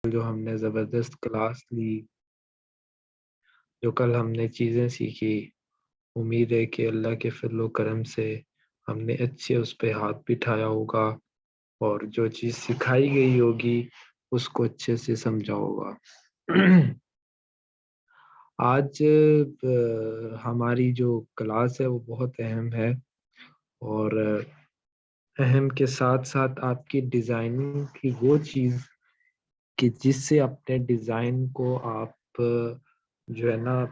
जो हमने ज़बरदस्त क्लास ली, जो कल हमने चीज़ें सीखी, उम्मीद है कि अल्लाह के फजल व करम से हमने अच्छे उस पे हाथ बिठाया होगा और जो चीज़ सिखाई गई होगी उसको अच्छे से समझा होगा। आज हमारी जो क्लास है वो बहुत अहम है और अहम के साथ साथ आपकी डिज़ाइनिंग की वो चीज़ कि जिससे अपने डिज़ाइन को आप जो है ना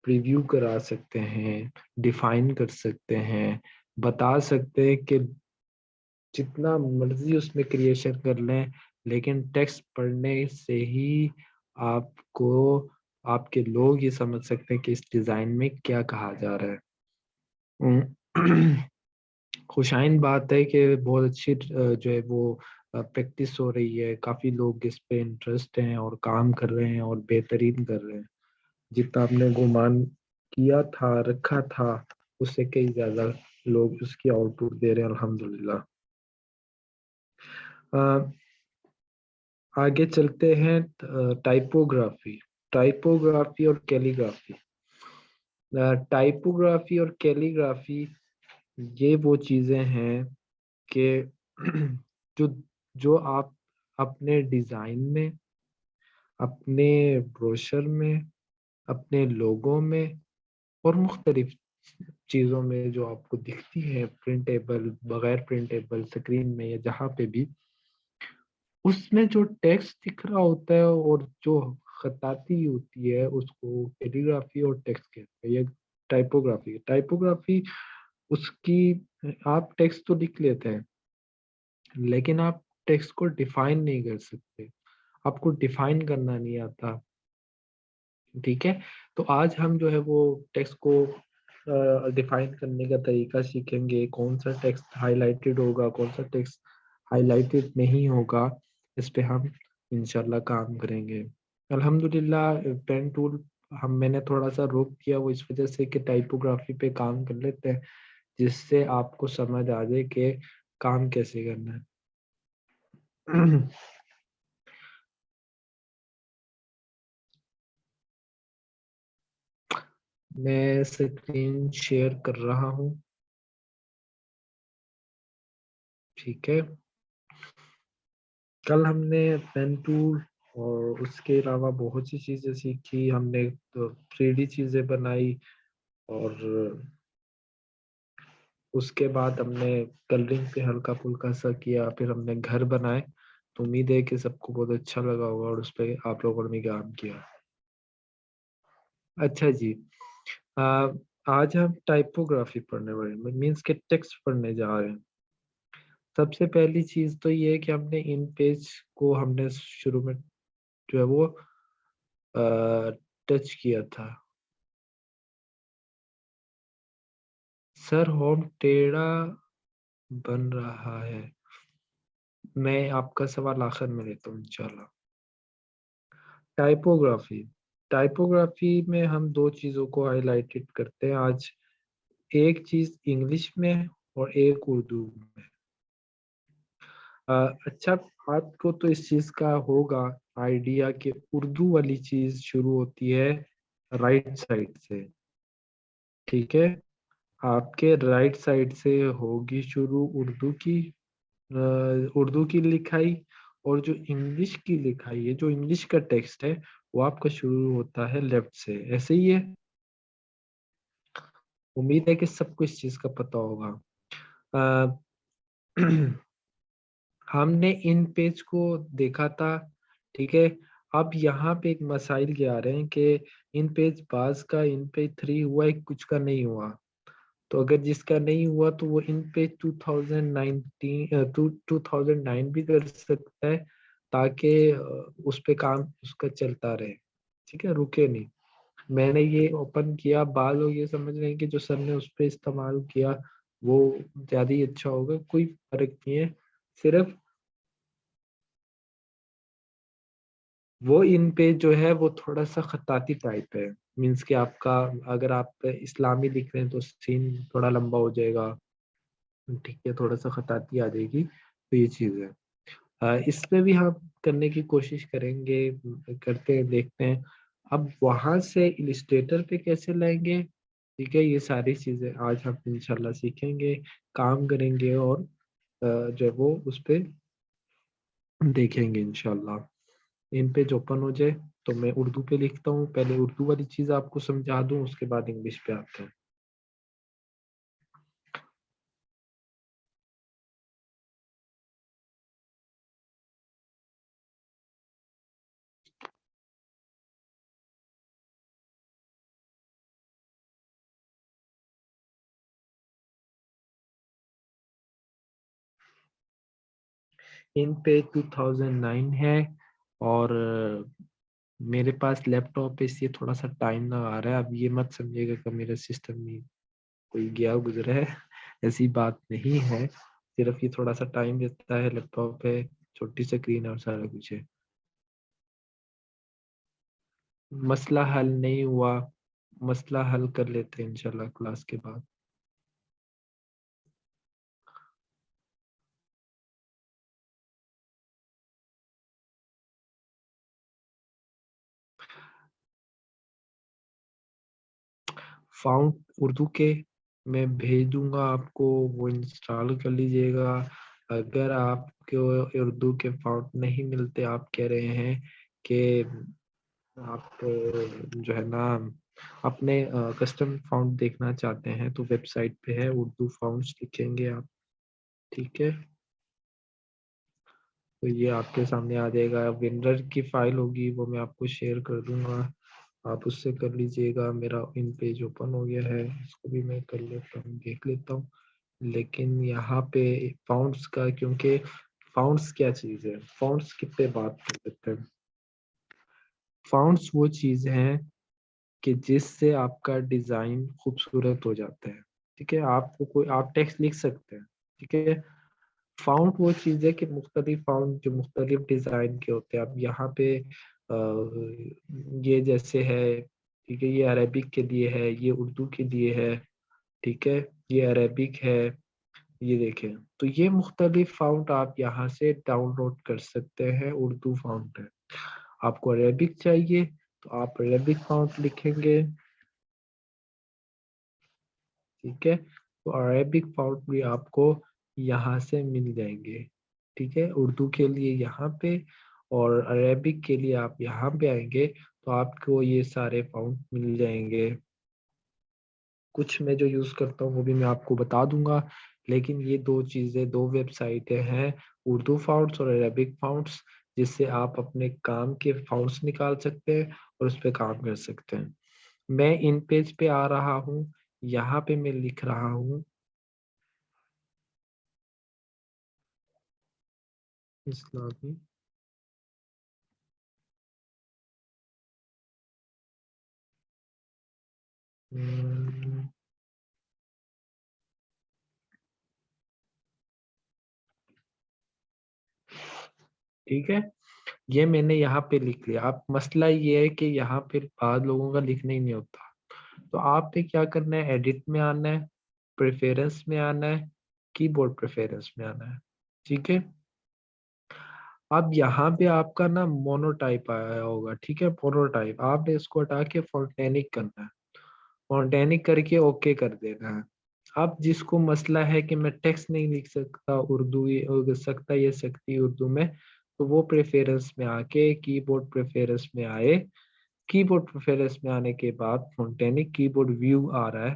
प्रीव्यू करा सकते हैं, डिफाइन कर सकते हैं, बता सकते हैं कि जितना मर्जी उसमें क्रिएशन कर लें, लेकिन टेक्स्ट पढ़ने से ही आपको आपके लोग ये समझ सकते हैं कि इस डिज़ाइन में क्या कहा जा रहा है। खुशाइन बात है कि बहुत अच्छी जो है वो प्रैक्टिस हो रही है, काफ़ी लोग इस पे इंटरेस्ट हैं और काम कर रहे हैं और बेहतरीन कर रहे हैं। जितना आपने गुमान किया था, रखा था, उससे कई ज़्यादा लोग उसकी आउटपुट दे रहे हैं अल्हम्दुलिल्लाह। अ, आगे चलते हैं टाइपोग्राफी टाइपोग्राफी और कैलीग्राफी। टाइपोग्राफी और कैलीग्राफी ये वो चीज़ें हैं कि जो जो आप अपने डिज़ाइन में, अपने ब्रोशर में, अपने लोगों में और मुख्तलिफ चीज़ों में जो आपको दिखती है प्रिंटेबल, बगैर प्रिंटेबल, स्क्रीन में या जहाँ पे भी, उसमें जो टेक्स्ट दिख रहा होता है और जो खताती होती है उसको कैलीग्राफी और टेक्स्ट कहते हैं। ये टाइपोग्राफी टाइपोग्राफी उसकी आप टेक्स्ट तो लिख लेते हैं लेकिन आप टेक्स्ट को डिफाइन नहीं कर सकते, आपको डिफाइन करना नहीं आता। ठीक है, तो आज हम जो है वो टेक्स्ट को डिफाइन करने का तरीका सीखेंगे, कौन सा टेक्स्ट हाईलाइटेड होगा, कौन सा टेक्स्ट हाईलाइटेड नहीं होगा, इस पे हम इंशाल्लाह काम करेंगे। अल्हम्दुलिल्लाह पेन टूल हम मैंने थोड़ा सा रोक दिया वो इस वजह से कि टाइपोग्राफी पे काम कर लेते हैं, जिससे आपको समझ आ जाए कि काम कैसे करना है। मैं स्क्रीन शेयर कर रहा हूँ। ठीक है, कल हमने पेन टूल और उसके अलावा बहुत सी चीज़ें सीखी हमने, तो 3D चीज़ें बनाई और उसके बाद हमने कलरिंग पे हल्का फुल्का सा किया, फिर हमने घर बनाए। तो उम्मीद है कि सबको बहुत अच्छा लगा होगा और उस पर आप लोगों ने भी काम किया। अच्छा जी, आ, आज हम टाइपोग्राफी पढ़ने वाले मीन्स के टेक्स्ट पढ़ने जा रहे हैं। सबसे पहली चीज तो ये है कि हमने इन पेज को हमने शुरू में जो है वो टच किया था। सर होम टेढ़ा बन रहा है। मैं आपका सवाल आखिर में लेता हूँ इंशाल्लाह। टाइपोग्राफी टाइपोग्राफी में हम दो चीज़ों को हाईलाइटेड करते हैं आज। एक चीज़ इंग्लिश में और एक उर्दू में। अच्छा, आपको तो इस चीज़ का होगा आइडिया कि उर्दू वाली चीज़ शुरू होती है राइट साइड से। ठीक है, आपके राइट साइड से होगी शुरू उर्दू की लिखाई, और जो इंग्लिश की लिखाई है, जो इंग्लिश का टेक्स्ट है, वो आपका शुरू होता है लेफ्ट से। ऐसे ही है, उम्मीद है कि सबको इस चीज का पता होगा। अ, हमने इन पेज को देखा था। ठीक है, अब यहाँ पे एक मसाइल ये आ रहे हैं कि इन पेज बाज का इन पेज 3 हुआ है, कुछ का नहीं हुआ। तो अगर जिसका नहीं हुआ तो वो इन पे 2009 भी कर सकता है, ताकि उस पे काम उसका चलता रहे। ठीक है, रुके नहीं। मैंने ये ओपन किया, बाद लोग ये समझ रहे हैं कि जो सर ने उस पे इस्तेमाल किया वो ज्यादा ही अच्छा होगा, कोई फर्क नहीं है। सिर्फ वो इन पे जो है वो थोड़ा सा खताती टाइप है। मीन्स कि आपका, अगर आप इस्लामी लिख रहे हैं तो सीन थोड़ा लंबा हो जाएगा। ठीक है, थोड़ा सा खताती आ जाएगी, तो ये चीज़ है। इसमें भी हम करने की कोशिश करेंगे, करते हैं, देखते हैं। अब वहां से इलिस्ट्रेटर पे कैसे लाएंगे, ठीक है, ये सारी चीजें आज हम इंशाल्लाह सीखेंगे, काम करेंगे और जो है वो उस पे देखेंगे इंशाल्लाह। इन पे जो ओपन हो जाए तो मैं उर्दू पे लिखता हूँ, पहले उर्दू वाली चीज आपको समझा दूं, उसके बाद इंग्लिश पे आते हैं। इन पे 2009 है, और मेरे पास लैपटॉप पे इसलिए थोड़ा सा टाइम लगा रहा है। अब ये मत समझिएगा कि मेरा सिस्टम में कोई गया गुजरा है, ऐसी बात नहीं है। सिर्फ ये थोड़ा सा टाइम लेता है, लैपटॉप है, छोटी स्क्रीन और सारा कुछ है। मसला हल नहीं हुआ, मसला हल कर लेते हैं इंशाल्लाह क्लास के बाद। फाउंट उर्दू के मैं भेज दूंगा आपको, वो इंस्टॉल कर लीजिएगा। अगर आपको उर्दू के फाउंट नहीं मिलते, आप कह रहे हैं कि आप जो है ना अपने कस्टम फाउंट देखना चाहते हैं, तो वेबसाइट पे है, उर्दू फाउंट्स लिखेंगे आप, ठीक है। तो ये आपके सामने आ जाएगा, विनर की फाइल होगी वो मैं आपको शेयर कर दूंगा, आप उससे कर लीजिएगा। मेरा इन पेज ओपन हो गया है, इसको भी मैं कर लेता हूँ, देख लेता हूँ। लेकिन यहाँ पे फाउंट्स का, क्योंकि फाउंट्स क्या चीज़ है, फाउंट्स की पे बात कर लेते हैं। फाउंट्स वो चीज़ है कि जिससे आपका डिजाइन खूबसूरत हो जाता है, ठीक है। आपको कोई आप टेक्स्ट लिख सकते हैं, ठीक है। फाउंट वो चीज़ है कि मुख्तलिफ फाउंट जो मुख्तलिफ डिजाइन के होते हैं। अब यहाँ पे ये जैसे है, ठीक है, ये अरबिक के लिए है, ये उर्दू के लिए है, ठीक है, ये अरबिक है, ये देखें। तो ये मुख्तलिफ फाउंट आप यहाँ से डाउनलोड कर सकते हैं, उर्दू फाउंट है। आपको अरेबिक चाहिए तो आप अरेबिक फाउंट लिखेंगे, ठीक है। तो अरेबिक फाउंट भी आपको यहाँ से मिल जाएंगे, ठीक है। उर्दू के लिए यहाँ पे और अरेबिक के लिए आप यहाँ पे आएंगे तो आपको ये सारे फाउंट मिल जाएंगे। कुछ मैं जो यूज करता हूँ वो भी मैं आपको बता दूंगा, लेकिन ये दो चीजें, दो वेबसाइटें हैं, उर्दू फाउंट्स और अरेबिक फाउंट्स, जिससे आप अपने काम के फाउंट्स निकाल सकते हैं और उस पर काम कर सकते हैं। मैं इन पेज पे आ रहा हूँ, यहाँ पे मैं लिख रहा हूँ इस्लामी। हम्म, ठीक है, ये मैंने यहाँ पे लिख लिया। अब मसला ये है कि यहाँ पे बाद लोगों का लिखना ही नहीं होता। तो आपने क्या करना है, एडिट में आना है, प्रेफरेंस में आना है, कीबोर्ड प्रेफरेंस में आना है, ठीक है। अब यहाँ पे आपका ना मोनोटाइप आया होगा, ठीक है, मोनोटाइप आपने इसको हटा के फॉन्टेनिक करना है। फॉन्टेनिक करके ओके कर देना है। अब जिसको मसला है कि मैं टेक्स्ट नहीं लिख सकता उर्दू, सकता ये सकती उर्दू में, तो वो प्रेफरेंस में आके कीबोर्ड प्रेफरेंस में आए। कीबोर्ड प्रेफरेंस में आने के बाद फोंटेनिक कीबोर्ड व्यू आ रहा है,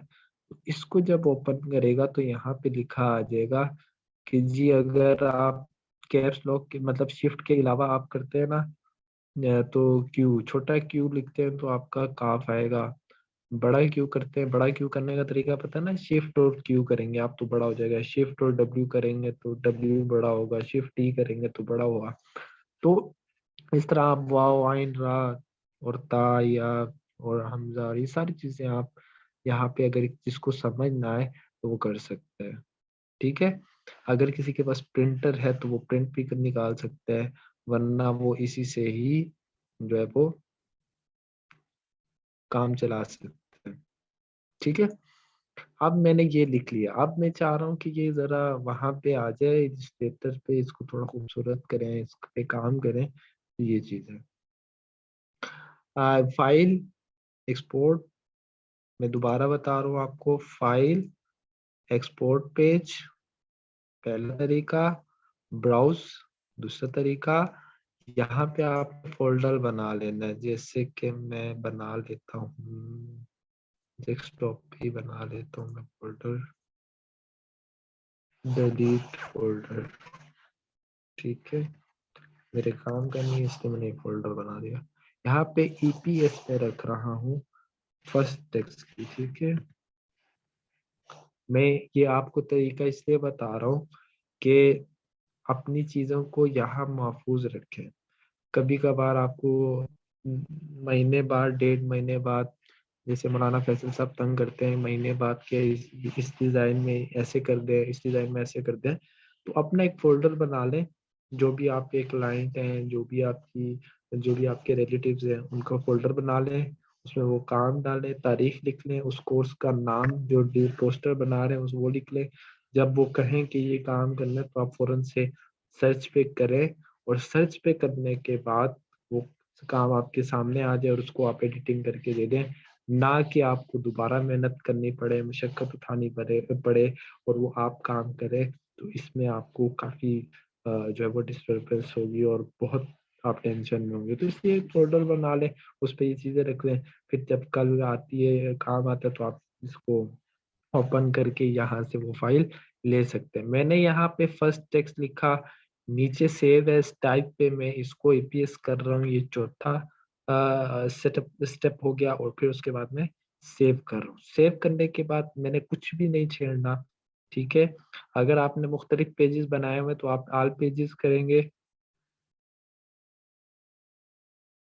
तो इसको जब ओपन करेगा तो यहाँ पे लिखा आ जाएगा कि जी अगर आप कैप्स लॉक के मतलब शिफ्ट के अलावा आप करते हैं ना, तो क्यू, छोटा क्यू लिखते हैं तो आपका काफ आएगा। बड़ा क्यू करते हैं, बड़ा क्यू करने का तरीका पता है ना, शिफ्ट और क्यू करेंगे आप तो बड़ा हो जाएगा, शिफ्ट और डब्ल्यू करेंगे तो डब्ल्यू बड़ा होगा, शिफ्ट टी करेंगे तो बड़ा होगा। तो इस तरह आप वाव आइन रा और ता या और हमजा और ये सारी चीजें आप यहाँ पे अगर जिसको समझ ना आए तो वो कर सकते हैं, ठीक है। अगर किसी के पास प्रिंटर है तो वो प्रिंट भी निकाल सकते हैं, वरना वो इसी से ही जो है वो काम चला सकते हैं, ठीक है। अब मैंने ये लिख लिया, अब मैं चाह रहा हूँ कि ये जरा वहां पे आ जाए इलस्ट्रेटर पे, इसको थोड़ा खूबसूरत करें, इस पे काम करें, तो ये चीज है। फाइल एक्सपोर्ट, मैं दोबारा बता रहा हूँ आपको, फाइल एक्सपोर्ट पेज पहला तरीका, ब्राउज दूसरा तरीका। यहाँ पे आप फोल्डर बना लेना है, जैसे कि मैं बना लेता हूँ, डेस्कटॉप पे ही बना लेता हूँ मैं फोल्डर, डिलीट फोल्डर, ठीक है। मेरे काम का नहीं है इसलिए मैंने एक फोल्डर बना दिया। यहाँ पे ईपीएस पे रख रहा हूँ फर्स्ट टेक्स्ट की, ठीक है। मैं ये आपको तरीका इसलिए बता रहा हूँ कि अपनी चीजों को यहाँ महफूज रखें। कभी कभार आपको महीने बाद, 1.5 महीने बाद, जैसे मौलाना फैसल साहब तंग करते हैं महीने बाद के इस डिजाइन में ऐसे कर दें, इस डिजाइन में ऐसे कर दें, तो अपना एक फोल्डर बना लें। जो भी आपके क्लाइंट हैं, जो भी आपके रिलेटिव्स हैं, उनका फोल्डर बना लें, उसमें वो काम डालें, तारीख लिख लें, उस कोर्स का नाम जो पोस्टर बना रहे हैं उस वो लिख लें। जब वो कहें कि ये काम करना है तो आप फौरन से सर्च पे करें, और सर्च पे करने के बाद वो काम आपके सामने आ जाए और उसको आप एडिटिंग करके दे दें। ना कि आपको दोबारा मेहनत करनी पड़े, मशक्कत उठानी पड़े और वो आप काम करें, तो इसमें आपको काफ़ी जो है वो डिस्टर्बेंस होगी और बहुत आप टेंशन में होंगे। तो इसलिए एक फोल्डर बना लें, उस पर ये चीज़ें रख लें, फिर जब कल आती है, काम आता है, तो आप इसको ओपन करके यहाँ से वो फाइल ले सकते हैं। मैंने यहाँ पे फर्स्ट टेक्स्ट लिखा, नीचे सेव एज टाइप पे मैं इसको ईपीएस कर रहा हूँ, ये चौथा सेटअप स्टेप हो गया, और फिर उसके बाद मैं सेव कर रहा हूँ। सेव करने के बाद मैंने कुछ भी नहीं छेड़ना, ठीक है। अगर आपने मुख्तलिफ पेजेस बनाए हुए तो आप ऑल पेजेस करेंगे,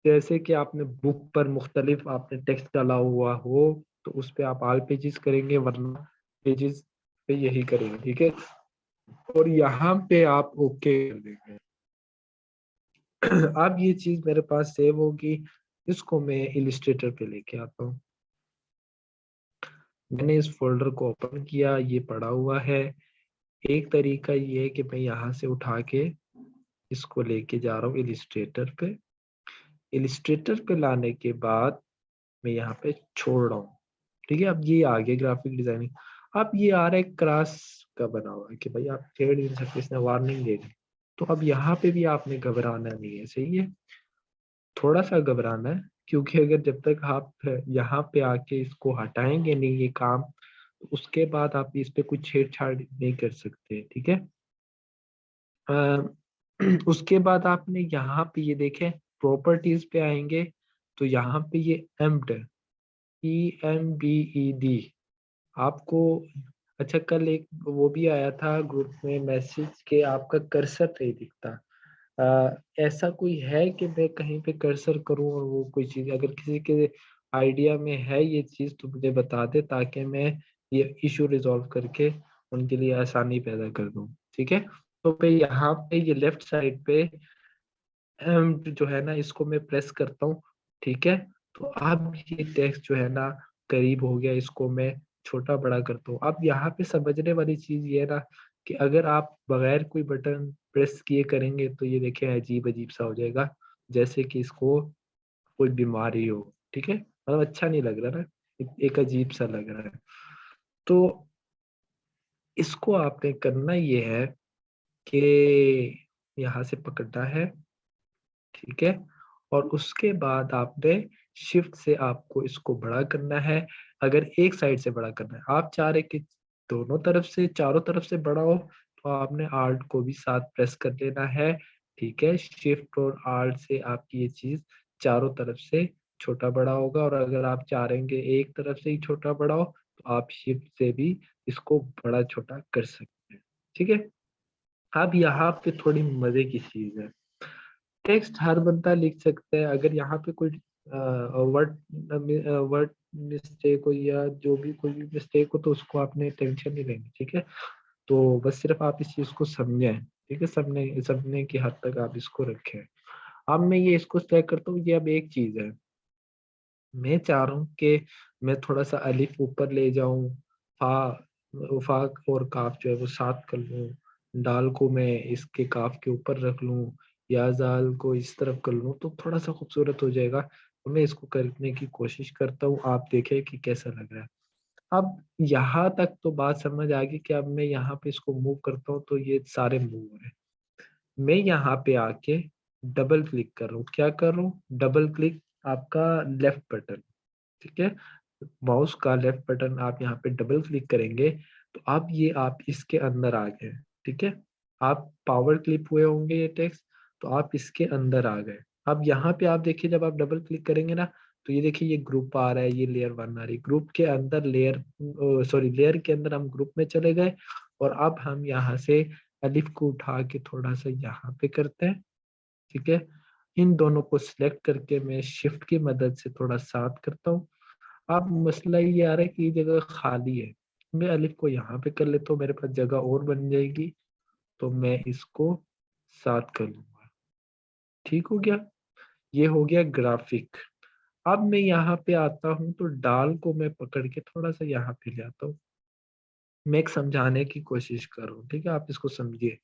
जैसे कि आपने बुक पर मुख्तलिफ आपने टेक्स्ट डाला हुआ हो तो उस पे आप ऑल पेजेस करेंगे, वरना पेजेस पे यही करेंगे, ठीक है। और यहाँ पे आप ओके कर देंगे। अब ये चीज मेरे पास सेव होगी, इसको मैं इलिस्ट्रेटर पे लेके आता हूँ। मैंने इस फोल्डर को ओपन किया, ये पड़ा हुआ है। एक तरीका ये है कि मैं यहाँ से उठा के इसको लेके जा रहा हूँ इलिस्ट्रेटर पे। इलिस्ट्रेटर पे लाने के बाद मैं यहाँ पे छोड़ रहा हूँ, ठीक है। अब ये आ गया ग्राफिक डिजाइनिंग। अब ये आ रहा है क्रॉस का बना हुआ है कि भाई आप छेड़ नहीं सकते, इसने वार्निंग दे दी। तो अब यहाँ पे भी आपने घबराना नहीं है, सही है। थोड़ा सा घबराना है, क्योंकि अगर जब तक आप यहाँ पे आके इसको हटाएंगे नहीं ये काम, तो उसके बाद आप इस पे कुछ छेड़छाड़ नहीं कर सकते, ठीक है। अ, उसके बाद आपने यहाँ पे ये देखें, प्रॉपर्टीज पे आएंगे, तो यहाँ पे ये एम्प्ड, EMBED आपको, अच्छा कल एक वो भी आया था ग्रुप में मैसेज के आपका कर्सर नहीं दिखता। ऐसा कोई है कि मैं कहीं पे कर्सर करूं और वो कोई चीज, अगर किसी के आइडिया में है ये चीज तो मुझे बता दे, ताकि मैं ये इशू रिजॉल्व करके उनके लिए आसानी पैदा कर दूं, ठीक है। तो पे यहाँ पे ये लेफ्ट साइड पे जो है ना, इसको मैं प्रेस करता हूँ, ठीक है। तो अब ये टेक्स्ट जो है ना करीब हो गया, इसको मैं छोटा बड़ा करता हूँ। अब यहाँ पे समझने वाली चीज ये है ना कि अगर आप बगैर कोई बटन प्रेस किए करेंगे तो ये देखें अजीब अजीब सा हो जाएगा, जैसे कि इसको कोई बीमारी हो, ठीक है, मतलब अच्छा नहीं लग रहा ना, एक अजीब सा लग रहा है। तो इसको आपने करना ये है कि यहाँ से पकड़ना है, ठीक है। और उसके बाद आपने शिफ्ट से आपको इसको बड़ा करना है। अगर एक साइड से बड़ा करना है, आप चाह रहे कि दोनों तरफ से, चारों तरफ से बड़ा हो, तो आपने आर्ट को भी साथ प्रेस कर लेना है, ठीक है। शिफ्ट और आर्ट से आपकी ये चीज चारों तरफ से छोटा बड़ा होगा, और अगर आप चाह रहे हैं एक तरफ से ही छोटा बड़ा हो, तो आप शिफ्ट से भी इसको बड़ा छोटा कर सकते हैं, ठीक है। अब यहाँ पे थोड़ी मजे की चीज है, टेक्स्ट हर बंदा लिख सकता है। अगर यहाँ पे कोई वर्ड वर्ड मिस्टेक हो या जो भी कोई भी मिस्टेक हो, तो उसको आपने टेंशन नहीं लेनी, ठीक है। तो बस सिर्फ आप इस चीज को समझें, ठीक है, समझने की हद तक आप इसको रखें। अब मैं ये इसको सेलेक्ट करता हूँ, ये अब एक चीज है, मैं चाह रहा हूँ कि मैं थोड़ा सा अलिफ ऊपर ले जाऊं, उफाक और काफ जो है वो साथ कर लूँ, डाल को मैं इसके काफ के ऊपर रख लूँ या जाल को इस तरफ कर लूँ तो थोड़ा सा खूबसूरत हो जाएगा। तो मैं इसको करने की कोशिश करता हूँ, आप देखें कि कैसा लग रहा है। अब यहाँ तक तो बात समझ आ गई कि अब मैं यहाँ पे इसको मूव करता हूँ तो ये सारे मूव हो रहे हैं। मैं यहाँ पे आके डबल क्लिक कर रहा हूँ, क्या कर रहा हूँ, डबल क्लिक आपका लेफ्ट बटन, ठीक है, माउस का लेफ्ट बटन आप यहाँ पे डबल क्लिक करेंगे तो अब ये आप इसके अंदर आ गए, ठीक है, आप पावर क्लिप हुए होंगे ये टेक्स्ट, तो आप इसके अंदर आ गए। अब यहाँ पे आप देखिए जब आप डबल क्लिक करेंगे ना तो ये देखिए ये ग्रुप आ रहा है, ये लेयर 1 आ रही है, ग्रुप के अंदर लेयर, सॉरी लेयर के अंदर हम ग्रुप में चले गए और अब हम यहाँ से अलिफ को उठा के थोड़ा सा यहाँ पे करते हैं, ठीक है, इन दोनों को सिलेक्ट करके मैं शिफ्ट की मदद से थोड़ा साथ करता हूँ। अब मसला ये आ रहा है कि ये जगह खाली है, मैं अलिफ को यहाँ पे कर लेता हूँ, मेरे पास जगह और बन जाएगी, तो मैं इसको साथ कर लूंगा। ठीक हो गया, ये हो गया ग्राफिक। अब मैं यहाँ पे आता हूँ तो डाल को मैं पकड़ के थोड़ा सा यहाँ पे ले आता हूँ, मैं एक समझाने की कोशिश कर रहा हूँ, ठीक है, आप इसको समझिए।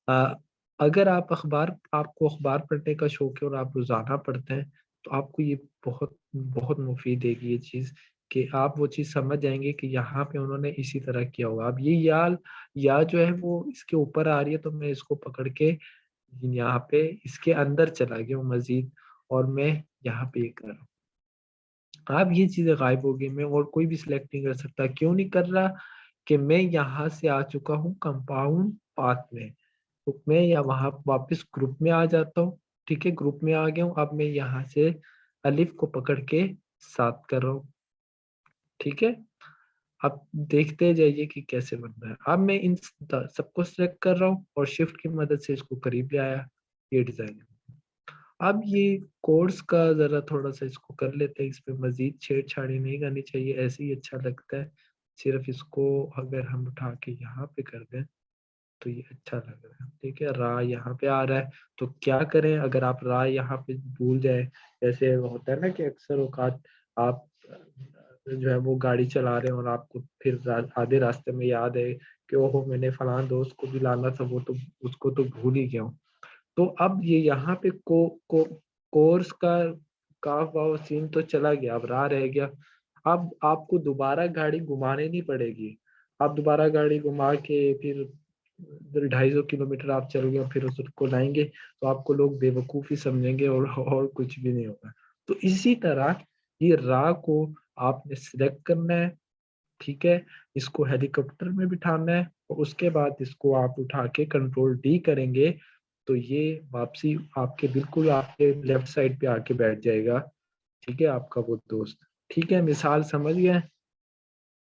अ, अगर आप आपको अखबार पढ़ने का शौक है और आप रोजाना पढ़ते हैं तो आपको ये बहुत बहुत मुफीद देगी ये चीज़, कि आप वो चीज़ समझ जाएंगे कि यहाँ पे उन्होंने इसी तरह किया होगा। अब ये या जो है वो इसके ऊपर आ रही है तो मैं इसको पकड़ के यहाँ पे इसके अंदर चला गया हूँ मजीद, और मैं यहाँ पे ये कर रहा हूँ। अब ये चीजें गायब हो गई, मैं और कोई भी सिलेक्ट नहीं कर सकता, क्यों नहीं कर रहा, कि मैं यहाँ से आ चुका हूँ कंपाउंड पाथ में, तो मैं या वहां वापस ग्रुप में आ जाता हूँ, ठीक है, ग्रुप में आ गया हूँ, अब मैं यहाँ से अलिफ को पकड़ के साथ कर रहा हूँ, ठीक है। अब देखते जाइए कि कैसे बन रहा है। अब मैं इन सबको सिलेक्ट कर रहा हूँ और शिफ्ट की मदद से इसको करीब ले आया, ये डिजाइन। अब ये कोर्स का जरा थोड़ा सा इसको कर लेते हैं, इसमें मजीद छेड़छाड़ी नहीं करनी चाहिए, ऐसे ही अच्छा लगता है। सिर्फ इसको अगर हम उठा के यहाँ पे कर दें तो ये अच्छा लग रहा है, ठीक है, रा यहाँ पे आ रहा है। तो क्या करें, अगर आप रा यहाँ पे भूल जाए, जैसे होता है ना कि अक्सर औकात आप जो है वो गाड़ी चला रहे हैं और आपको फिर आधे रास्ते में याद है कि ओहो मैंने फलां दोस्त को भी लाना था, वो तो उसको तो भूल ही गया हूँ। तो अब ये यहाँ पे कोर्स का काफ वाव सीन तो चला गया, अब रा रह गया। अब आपको दोबारा गाड़ी घुमाने नहीं पड़ेगी, आप दोबारा गाड़ी घुमा के फिर 250 किलोमीटर आप चलोगे और फिर उसको लाएंगे तो आपको लोग बेवकूफ़ ही समझेंगे और कुछ भी नहीं होगा। तो इसी तरह ये रा को आपने सिलेक्ट करना है, ठीक है, इसको हेलीकॉप्टर में बिठाना है और उसके बाद इसको आप उठा के कंट्रोल डी करेंगे तो ये वापसी आपके बिल्कुल आपके लेफ्ट साइड पे आके बैठ जाएगा, ठीक है, आपका वो दोस्त। ठीक है, मिसाल समझ गए।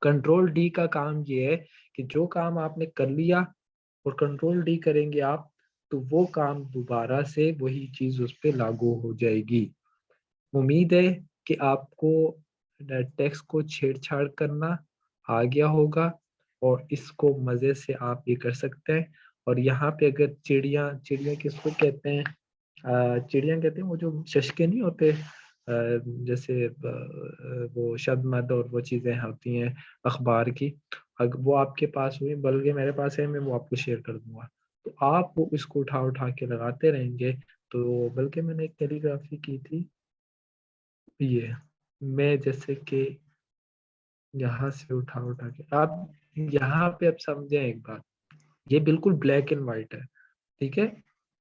कंट्रोल डी का काम ये है कि जो काम आपने कर लिया और कंट्रोल डी करेंगे आप तो वो काम दोबारा से वही चीज उस पर लागू हो जाएगी। उम्मीद है कि आपको टेक्स्ट को छेड़छाड़ करना आ गया होगा और इसको मज़े से आप ये कर सकते हैं। और यहाँ पे अगर चिड़िया चिड़िया किसको कहते हैं, चिड़िया कहते हैं वो जो शशके नहीं होते, जैसे वो शबनम और वो चीज़ें होती हैं अखबार की, अगर वो आपके पास हुई, बल्कि मेरे पास है, मैं वो आपको शेयर कर दूंगा, तो आप वो इसको उठा उठा के लगाते रहेंगे। तो बल्कि मैंने एक कैलीग्राफी की थी, ये मैं जैसे कि यहाँ से उठा उठा के आप यहाँ पे अब समझें एक बात, ये बिल्कुल ब्लैक एंड व्हाइट है, ठीक है,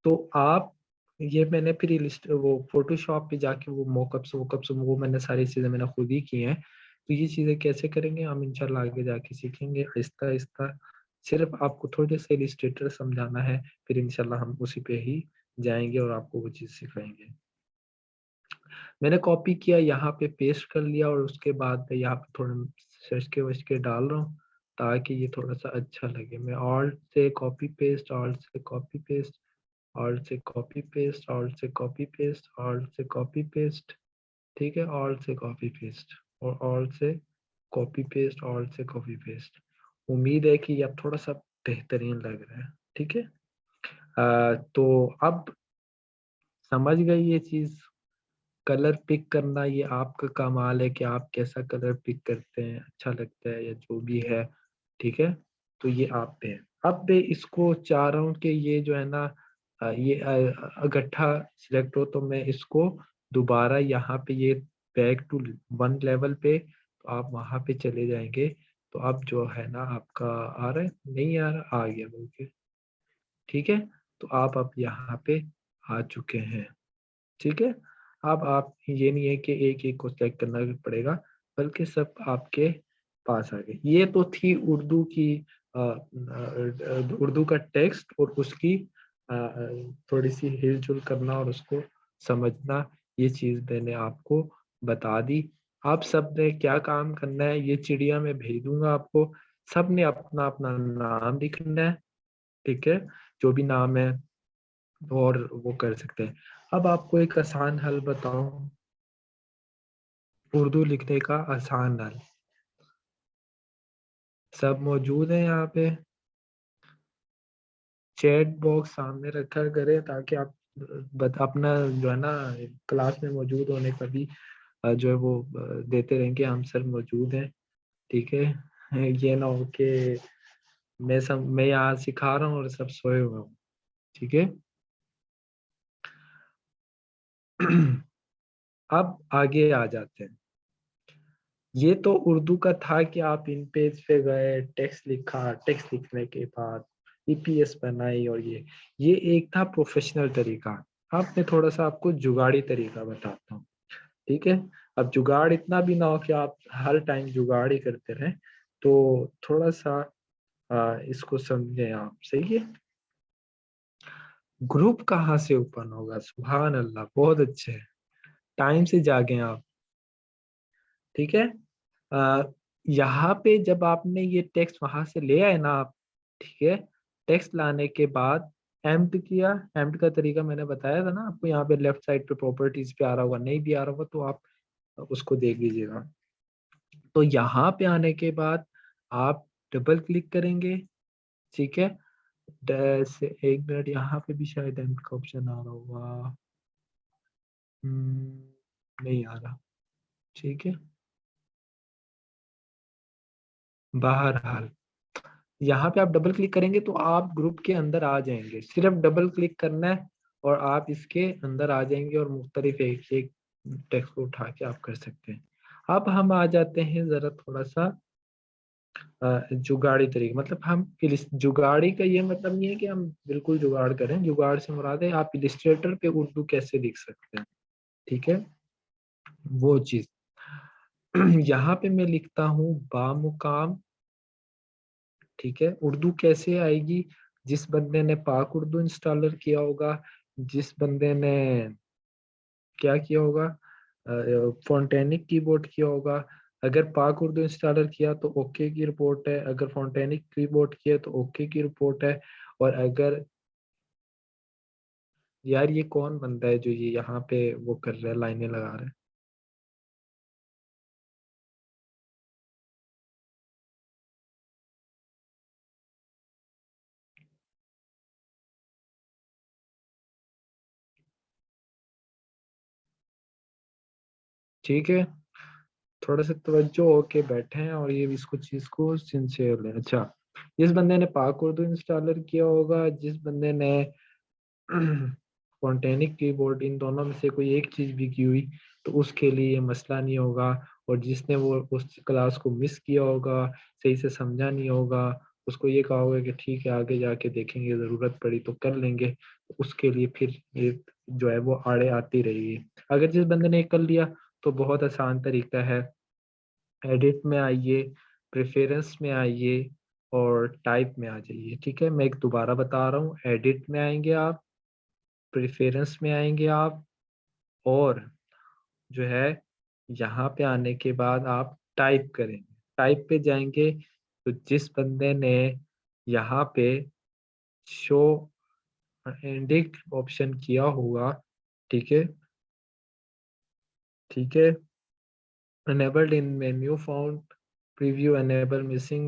तो आप ये मैंने फिर लिस्ट वो फोटोशॉप पे जाके वो मॉकअप्स वोकअप्स वो मैंने सारी चीजें मैंने खुद ही की हैं। तो ये चीजें कैसे करेंगे हम इंशाल्लाह आगे जाके सीखेंगे आहिस्ता आहिस्ता, सिर्फ आपको थोड़े से इलिस्ट्रेटर समझाना है, फिर इंशाल्लाह हम उसी पे ही जाएंगे और आपको वो चीज सिखाएंगे। मैंने कॉपी किया, यहाँ पे पेस्ट कर लिया और उसके बाद मैं यहाँ पे थोड़ा सचके वचके डाल रहा हूँ ताकि ये थोड़ा सा अच्छा लगे। मैं ऑल्ट से कॉपी पेस्ट, ऑल्ट से कॉपी पेस्ट, ऑल्ट से कॉपी पेस्ट, ऑल्ट से कॉपी पेस्ट, ऑल्ट से कॉपी पेस्ट, ठीक है, ऑल्ट से कॉपी पेस्ट और ऑल्ट से कॉपी पेस्ट, ऑल्ट से कॉपी पेस्ट। उम्मीद है कि ये अब थोड़ा सा बेहतरीन लग रहा है, ठीक है। तो अब समझ गई ये चीज, कलर पिक करना ये आपका कमाल है कि आप कैसा कलर पिक करते हैं, अच्छा लगता है या जो भी है, ठीक है। तो ये आप पे है। अब मैं इसको चाह रहा हूँ कि ये जो है ना ये गट्ठा सिलेक्ट हो, तो मैं इसको दोबारा यहाँ पे ये बैक टू वन लेवल पे, तो आप वहां पे चले जाएंगे। तो अब जो है ना आपका आ रहा है, नहीं आ रहा, आ गया बोल के, ठीक है। तो आप यहाँ पे आ चुके हैं, ठीक है। अब आप ये नहीं है कि एक एक को सिलेक्ट करना पड़ेगा, बल्कि सब आपके पास आ गए। ये तो थी उर्दू की उर्दू का टेक्स्ट और उसकी थोड़ी सी हिलजुल करना और उसको समझना, ये चीज मैंने आपको बता दी। आप सब ने क्या काम करना है, ये चिड़िया मैं भेज दूंगा आपको। सब ने अपना अपना नाम लिखना है, ठीक है, जो भी नाम है, और वो कर सकते हैं। अब आपको एक आसान हल बताऊं, उर्दू लिखने का आसान हल, सब मौजूद है यहाँ पे। चैट बॉक्स सामने रखा करें ताकि आप अपना जो है ना क्लास में मौजूद होने का भी जो है वो देते रहेंगे, हम सर मौजूद हैं, ठीक है। ये ना हो कि मैं यहाँ सिखा रहा हूँ और सब सोए हुए हूँ, ठीक है। अब आगे आ जाते हैं। ये तो उर्दू का था कि आप इन पेज पे गए, टेक्स्ट लिखा, टेक्स्ट लिखने के बाद ईपीएस बनाई, और ये एक था प्रोफेशनल तरीका। अब मैं थोड़ा सा आपको जुगाड़ी तरीका बताता हूँ, ठीक है। अब जुगाड़ इतना भी ना हो कि आप हर टाइम जुगाड़ ही करते रहें, तो थोड़ा सा इसको समझें आप, सही है। ग्रुप कहाँ से ओपन होगा, सुभान अल्लाह, बहुत अच्छे, टाइम से जागे आप, ठीक है। आ, यहाँ पे जब आपने ये टेक्स्ट वहां से ले आए ना आप, ठीक है, टेक्स्ट लाने के बाद एम्प्ट किया। एम्प्ट का तरीका मैंने बताया था ना आपको, यहाँ पे लेफ्ट साइड पे प्रॉपर्टीज पे आ रहा होगा, नहीं भी आ रहा होगा तो आप उसको देख लीजिएगा। तो यहाँ पे आने के बाद आप डबल क्लिक करेंगे, ठीक है। एक मिनट, यहाँ पे भी शायद एम्प्ट का ऑप्शन आ रहा होगा, नहीं आ रहा, ठीक है। बहरहाल यहाँ पे आप डबल क्लिक करेंगे तो आप ग्रुप के अंदर आ जाएंगे, सिर्फ डबल क्लिक करना है और आप इसके अंदर आ जाएंगे, और मुख्तलिफ एक एक टेक्स्ट को उठा के आप कर सकते हैं। अब हम आ जाते हैं जरा थोड़ा सा जुगाड़ी तरीके, मतलब हम जुगाड़ी का ये मतलब नहीं है कि हम बिल्कुल जुगाड़ करें, जुगाड़ से मुराद है आप इलिस्ट्रेटर पे उर्दू कैसे लिख सकते हैं, ठीक है, वो चीज। यहाँ पे मैं लिखता हूँ बामुकाम, ठीक है। उर्दू कैसे आएगी, जिस बंदे ने पाक उर्दू इंस्टॉलर किया होगा, जिस बंदे ने क्या किया होगा, फोंटेनिक कीबोर्ड किया होगा। अगर पाक उर्दू इंस्टॉलर किया तो ओके की रिपोर्ट है, अगर फोंटेनिक कीबोर्ड किया तो ओके की रिपोर्ट है। और अगर, यार ये कौन बंदा है जो ये यहाँ पे वो कर रहा है, लाइनें लगा रहा है। ठीक है, थोड़ा सा तवज्जो होके बैठे हैं और ये इसको चीज को सिंसियर है। अच्छा, जिस बंदे ने पाक उर्दू इंस्टॉलर किया होगा, जिस बंदे ने स्पॉन्टेनिक कीबोर्ड, इन दोनों में से कोई एक चीज भी की हुई तो उसके लिए ये मसला नहीं होगा। और जिसने वो उस क्लास को मिस किया होगा, सही से समझा नहीं होगा, उसको ये कहा होगा कि ठीक है आगे जाके देखेंगे, जरूरत पड़ी तो कर लेंगे, तो उसके लिए फिर ये जो है वो आड़े आती रहेगी। अगर जिस बंदे ने कर लिया तो बहुत आसान तरीका है, एडिट में आइए, प्रेफरेंस में आइए और टाइप में आ जाइए, ठीक है। मैं एक दोबारा बता रहा हूँ, एडिट में आएंगे आप, प्रेफरेंस में आएंगे आप, और जो है यहाँ पे आने के बाद आप टाइप करेंगे, टाइप पे जाएंगे। तो जिस बंदे ने यहाँ पे शो इंडिक ऑप्शन किया होगा, ठीक है, ठीक है, enabled in menu found, preview enable missing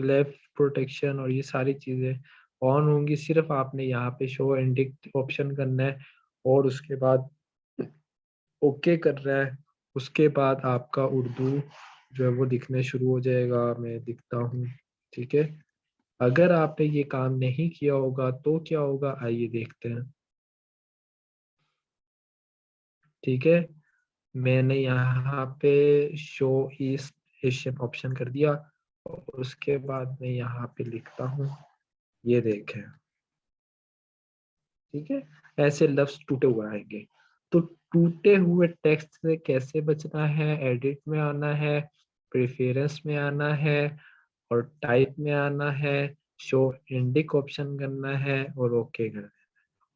left protection, और ये सारी चीजें ऑन होंगी। सिर्फ आपने यहाँ पे शो इंडिक ऑप्शन करना है, और उसके बाद ओके कर रहा है, उसके बाद आपका उर्दू जो है वो दिखने शुरू हो जाएगा। मैं दिखता हूँ, ठीक है। अगर आपने ये काम नहीं किया होगा तो क्या होगा, आइए देखते हैं। ठीक है, मैंने यहाँ पे शो ईस्ट एशियन ऑप्शन कर दिया, और उसके बाद मैं यहाँ पे लिखता हूँ, ये देखें। ठीक है, ऐसे लफ्ज टूटे हुए आएंगे। तो टूटे हुए टेक्स्ट से कैसे बचना है, एडिट में आना है, प्रेफरेंस में आना है, और टाइप में आना है, शो इंडिक ऑप्शन करना है, और ओके करना है।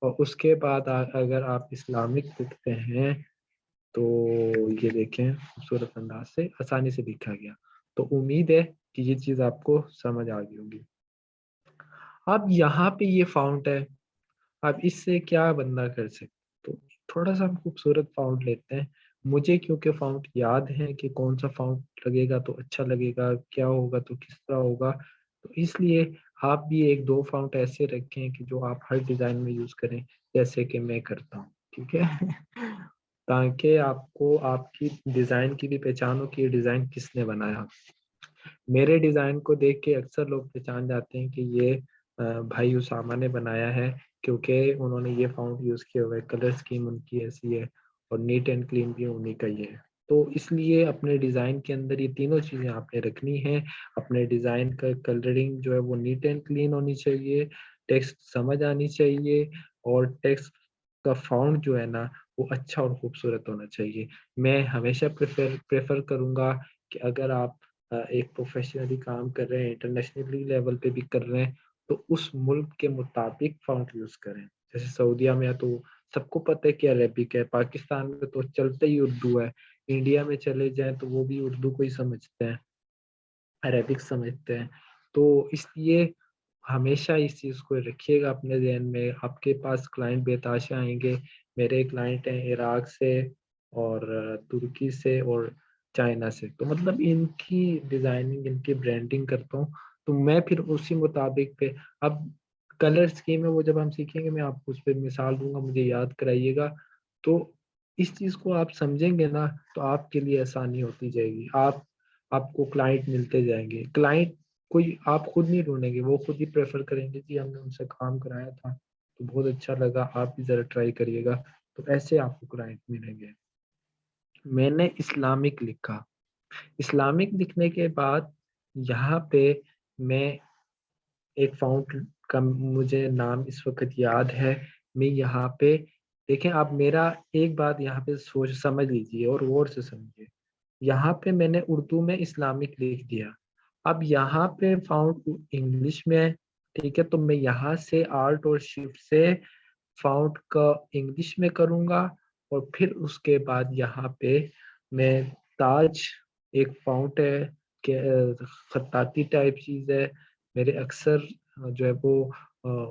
और उसके बाद अगर आप इस्लामिक लिखते हैं तो ये देखें, खूबसूरत अंदाज से आसानी से लिखा गया। तो उम्मीद है कि ये चीज़ आपको समझ आ गई होगी। अब यहाँ पे ये फाउंट है, अब इससे क्या बंदा कर सकते, तो थोड़ा सा हम खूबसूरत फाउंट लेते हैं। मुझे क्योंकि फाउंट याद है कि कौन सा फाउंट लगेगा तो अच्छा लगेगा, क्या होगा तो किस तरह होगा, तो इसलिए आप भी एक दो फाउंट ऐसे रखें कि जो आप हर डिज़ाइन में यूज़ करें, जैसे कि मैं करता हूँ। ठीक है ताकि आपको आपकी डिज़ाइन की भी पहचान हो कि ये डिज़ाइन किसने बनाया। मेरे डिज़ाइन को देख के अक्सर लोग पहचान जाते हैं कि ये भाई उसामा ने बनाया है, क्योंकि उन्होंने ये फ़ॉन्ट यूज़ किया हुआ है, कलर स्कीम उनकी ऐसी है, और नीट एंड क्लीन भी उन्हीं का ही है। तो इसलिए अपने डिज़ाइन के अंदर ये तीनों चीज़ें आपने रखनी हैं। अपने डिज़ाइन का कलरिंग जो है वो नीट एंड क्लीन होनी चाहिए, टेक्स्ट समझ आनी चाहिए, और टेक्स्ट का फ़ॉन्ट जो है ना वो अच्छा और खूबसूरत होना चाहिए। मैं हमेशा प्रेफ़र करूँगा कि अगर आप एक प्रोफेशनली काम कर रहे हैं, इंटरनेशनली लेवल पे भी कर रहे हैं, तो उस मुल्क के मुताबिक फ़ॉन्ट यूज़ करें। जैसे सऊदीया में है तो सबको पता है कि अरेबिक है, पाकिस्तान में तो चलता ही उर्दू है, इंडिया में चले जाएँ तो वो भी उर्दू को ही समझते हैं, अरेबिक समझते हैं। तो इसलिए हमेशा इस चीज़ को रखिएगा अपने ज़हन में। आपके पास क्लाइंट बेताशा आएँगे। मेरे क्लाइंट हैं इराक से, और तुर्की से, और चाइना से। तो मतलब इनकी डिज़ाइनिंग, इनकी ब्रांडिंग करता हूँ, तो मैं फिर उसी मुताबिक पे अब कलर स्कीम है वो जब हम सीखेंगे मैं आपको उस पे मिसाल दूँगा, मुझे याद कराइएगा। तो इस चीज़ को आप समझेंगे ना, तो आपके लिए आसानी होती जाएगी। आपको क्लाइंट मिलते जाएँगे। क्लाइंट कोई आप खुद नहीं ढूँढेंगे, वो खुद ही प्रेफ़र करेंगे कि हमने उनसे काम कराया था, तो बहुत अच्छा लगा, आप भी ज़रा ट्राई करिएगा। तो ऐसे आपको क्लाइंट मिलेंगे। मैंने इस्लामिक लिखा, इस्लामिक लिखने के बाद यहाँ पे मैं एक फ़ॉन्ट का मुझे नाम इस वक़्त याद है, मैं यहाँ पे देखें आप मेरा एक बात यहाँ पे सोच समझ लीजिए और गौर से समझिए। यहाँ पे मैंने उर्दू में इस्लामिक लिख दिया। अब यहाँ पे फ़ॉन्ट इंग्लिश में है, ठीक है? तो मैं यहाँ से Alt और Shift से फ़ॉन्ट का इंग्लिश में करूँगा, और फिर उसके बाद यहाँ पे मैं ताज एक फ़ॉन्ट है कि खत्ताती टाइप चीज़ है, मेरे अक्सर जो है वो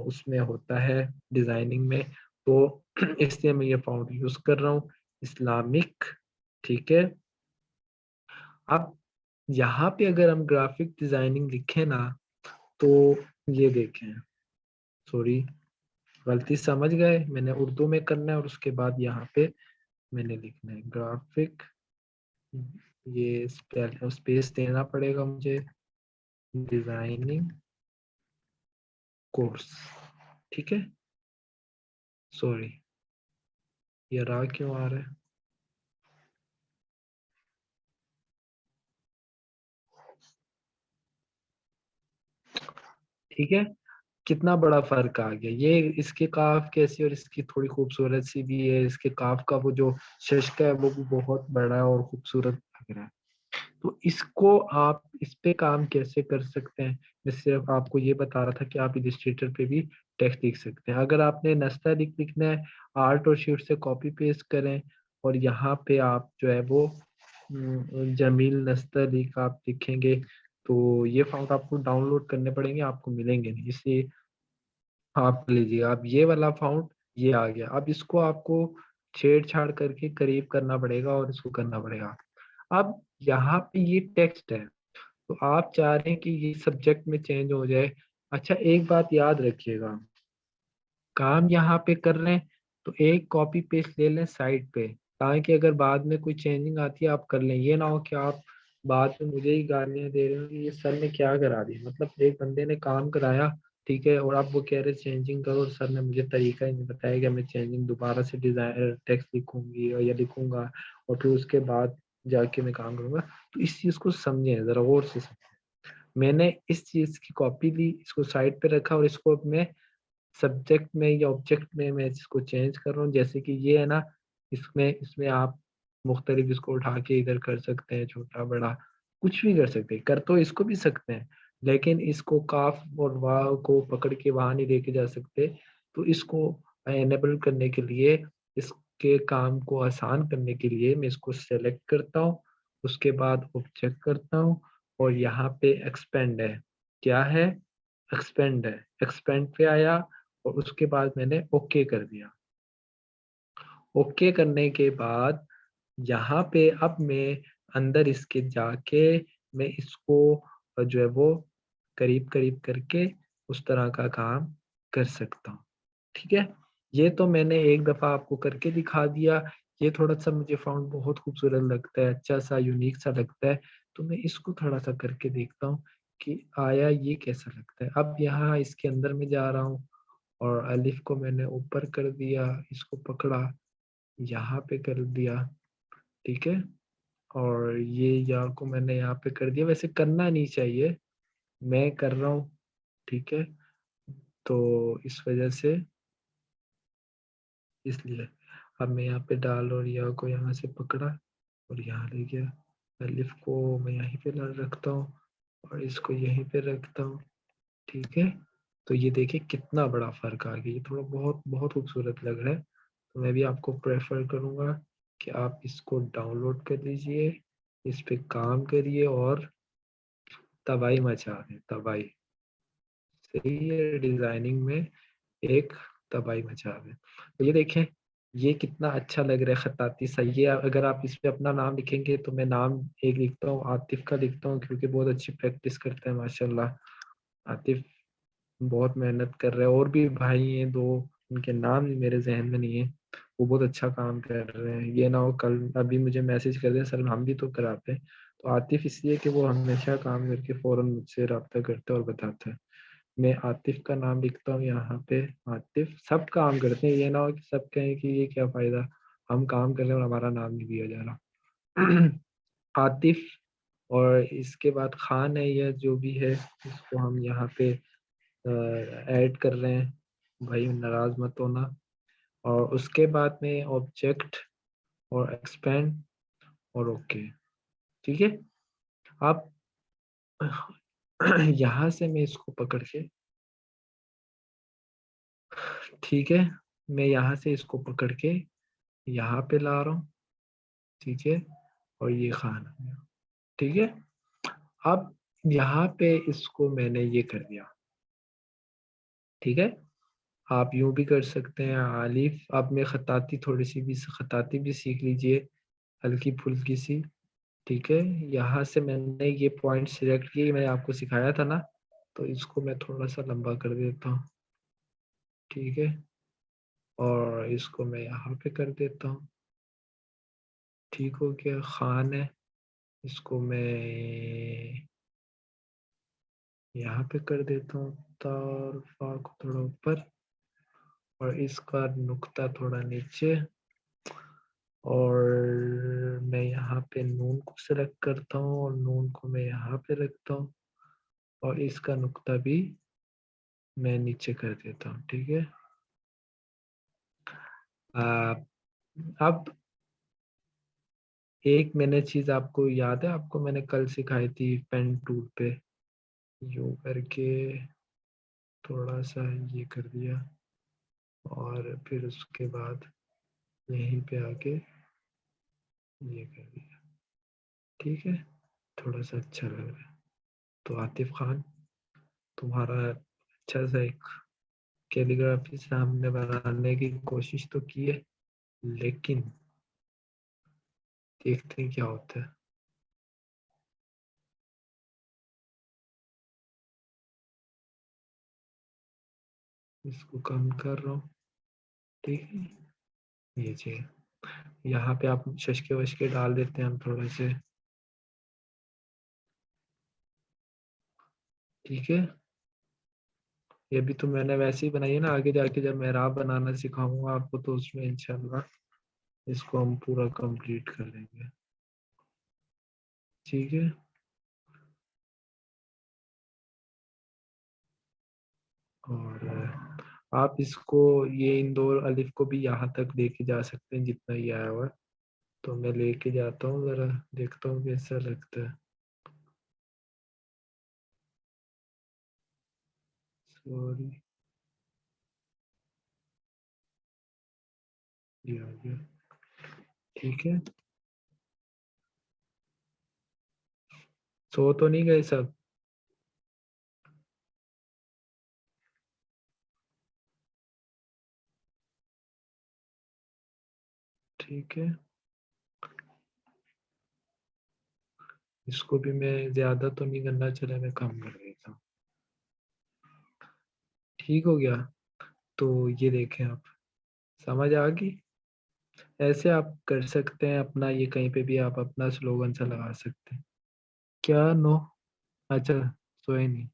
उसमें होता है डिज़ाइनिंग में, तो इसलिए मैं ये फ़ॉन्ट यूज़ कर रहा हूँ, इस्लामिक, ठीक है? अब यहाँ पे अगर हम ग्राफ़िक डिज़ाइनिंग लिखें ना, तो ये देखें, सॉरी गलती समझ गए, मैंने उर्दू में करना है और उसके बाद यहाँ पे मैंने लिखना है ग्राफिक, ये स्पेस देना पड़ेगा मुझे, डिजाइनिंग कोर्स, ठीक है। सॉरी, ये रहा क्यों आ रहा है, ठीक है। कितना बड़ा फर्क आ गया, ये इसके काफ कैसी और इसकी थोड़ी खूबसूरत सी भी है, इसके काफ का वो जो शश है वो भी बहुत बड़ा और खूबसूरत लग रहा है। तो इसको आप इस पे काम कैसे कर सकते हैं, मैं सिर्फ आपको ये बता रहा था कि आप इलस्ट्रेटर पे भी टेक्स्ट लिख सकते हैं। अगर आपने लिखना है, आर्ट और शीट से कॉपी पेस्ट करें, और यहाँ पे आप जो है वो जमील नस्तलीक आप लिखेंगे, तो ये फाउंट आपको डाउनलोड करने पड़ेंगे, आपको मिलेंगे नहीं, इसलिए आप लीजिए। अब ये वाला फाउंट ये आ गया, अब इसको आपको छेड़छाड़ करके करीब करना पड़ेगा और इसको करना पड़ेगा। अब यहाँ पे ये टेक्स्ट है, तो आप चाह रहे हैं कि ये सब्जेक्ट में चेंज हो जाए। अच्छा एक बात याद रखिएगा, काम यहाँ पे कर रहे हैं तो एक कॉपी पेस्ट ले लें साइड पे, ताकि अगर बाद में कोई चेंजिंग आती है आप कर लें। ये ना हो कि आप बाद में मुझे ही गालियां दे रहे हो कि ये सर ने क्या करा दिया। मतलब एक बंदे ने काम कराया, ठीक है, और आप वो कह रहे चेंजिंग करो, और सर ने मुझे तरीका ही नहीं बताया कि मैं चेंजिंग दोबारा से डिजाइन टेक्स्ट लिखूंगी या लिखूंगा और फिर उसके बाद जाके मैं काम करूंगा। तो इस चीज को समझें, जरा गौर से समझें। मैंने इस चीज की कॉपी ली, इसको साइड पे रखा और इसको अब मैं सब्जेक्ट में या ऑब्जेक्ट में मैं इसको चेंज कर रहा हूँ। जैसे कि ये है ना, इसमें इसमें आप मुख्तलिफ इसको उठा के इधर कर सकते हैं, छोटा बड़ा कुछ भी कर सकते हैं, कर तो इसको भी सकते हैं, लेकिन इसको काफ और वाव को पकड़ के वहां नहीं लेके जा सकते। तो इसको एनेबल करने के लिए, इसके काम को आसान करने के लिए मैं इसको सेलेक्ट करता हूँ, उसके बाद ऑब्जेक्ट करता हूँ और यहाँ पे एक्सपेंड है। क्या है? एक्सपेंड है। एक्सपेंड पे आया और उसके बाद मैंने ओके कर दिया। ओके करने के बाद यहाँ पे अब मैं अंदर इसके जाके मैं इसको जो है वो करीब करीब करके उस तरह का काम कर सकता हूँ। ठीक है, ये तो मैंने एक दफा आपको करके दिखा दिया। ये थोड़ा सा मुझे फाउंड बहुत खूबसूरत लगता है, अच्छा सा यूनिक सा लगता है। तो मैं इसको थोड़ा सा करके देखता हूँ कि आया ये कैसा लगता है। अब यहाँ इसके अंदर में जा रहा हूँ और अलिफ को मैंने ऊपर कर दिया, इसको पकड़ा, यहाँ पे कर दिया, ठीक है, और ये या को मैंने यहाँ पे कर दिया। वैसे करना नहीं चाहिए, मैं कर रहा हूँ, ठीक है, तो इस वजह से इसलिए अब मैं यहाँ पे डाल और या को यहाँ से पकड़ा और यहाँ ले गया। अलिफ को मैं यहीं पे रखता हूँ और इसको यहीं पे रखता हूँ, ठीक है। तो ये देखिए कितना बड़ा फर्क आ गया, ये थोड़ा बहुत बहुत खूबसूरत लग रहा है। तो मैं भी आपको प्रेफर करूँगा कि आप इसको डाउनलोड कर लीजिए, इस पे काम करिए और तबाही मचा दें, तबाही। सही है, डिजाइनिंग में एक तबाही मचा दें। तो ये देखें, ये कितना अच्छा लग रहा है खताती सा। ये अगर आप इस पे अपना नाम लिखेंगे तो मैं नाम एक लिखता हूँ, आतिफ का लिखता हूँ, क्योंकि बहुत अच्छी प्रैक्टिस करते हैं माशाल्लाह। आतिफ बहुत मेहनत कर रहे हैं, और भी भाई हैं दो, उनके नाम भी मेरे जहन में नहीं है, वो बहुत अच्छा काम कर रहे हैं। ये ना हो कल अभी मुझे मैसेज कर दें सर हम भी तो कराते हैं। तो आतिफ इसलिए कि वो हमेशा काम करके फौरन मुझसे रब्ता करता है और बताता है। मैं आतिफ का नाम लिखता हूँ यहाँ पे। आतिफ सब काम करते हैं, ये ना हो कि सब कहें कि ये क्या फायदा, हम काम कर रहे हैं और हमारा नाम नहीं दिया जा रहा। आतिफ, और इसके बाद खान है या जो भी है, इसको हम यहाँ पे ऐड कर रहे हैं, भाई नाराज मत होना। और उसके बाद में ऑब्जेक्ट और एक्सपेंड और ओके, ठीक है। आप यहाँ से मैं इसको पकड़ के, ठीक है, मैं यहाँ से इसको पकड़ के यहाँ पे ला रहा हूँ, ठीक है, और ये खाना है, ठीक है। अब यहाँ पे इसको मैंने ये कर दिया, ठीक है। आप यूं भी कर सकते हैं आलिफ। अब मैं खताती थोड़ी सी भी खताती भी सीख लीजिए, हल्की फुल्की सी, ठीक है। यहाँ से मैंने ये पॉइंट सिलेक्ट किए, मैंने आपको सिखाया था ना, तो इसको मैं थोड़ा सा लंबा कर देता हूँ, ठीक है, और इसको मैं यहाँ पे कर देता हूँ, ठीक हो गया। खान है, इसको मैं यहाँ पे कर देता हूँ, और फा को थोड़ा ऊपर और इसका नुक्ता थोड़ा नीचे, और मैं यहाँ पे नून को सिलेक्ट करता हूँ और नून को मैं यहाँ पे रखता हूँ और इसका नुक्ता भी मैं नीचे कर देता हूँ, ठीक है। आ, अब एक मैंने चीज आपको याद है, आपको मैंने कल सिखाई थी पेन टूल पे यूं करके थोड़ा सा ये कर दिया और फिर उसके बाद यहीं पे आके ये कर दिया, ठीक है, थोड़ा सा अच्छा लग रहा है। तो आतिफ खान, तुम्हारा अच्छा सा एक कैलीग्राफी सामने बनाने की कोशिश तो की है, लेकिन देखते हैं क्या होता है। इसको कम कर रहा हूँ, ठीक है, ये जी। यहाँ पे आप शशके वशके डाल देते हैं हम थोड़े से, ठीक है। ये भी तो मैंने वैसे ही बनाई है ना, आगे जाके जब मेहराब बनाना सिखाऊंगा आपको तो उसमें इंशाल्लाह इसको हम पूरा कंप्लीट करेंगे, ठीक है। और आप इसको, ये इन दो अलिफ को भी यहाँ तक लेके जा सकते हैं जितना ये आया हुआ है। तो मैं लेके जाता हूँ, जरा देखता हूँ कैसा लगता है। सॉरी, ये आ गया, ठीक है। सो तो नहीं गए सब? ठीक है, इसको भी मैं ज्यादा तो नहीं करना, चले मैं कम कर देता हूँ। ठीक हो गया। तो ये देखें आप, समझ आ गई? ऐसे आप कर सकते हैं अपना, ये कहीं पे भी आप अपना स्लोगन सा लगा सकते हैं। क्या नो? अच्छा, सोए नहीं।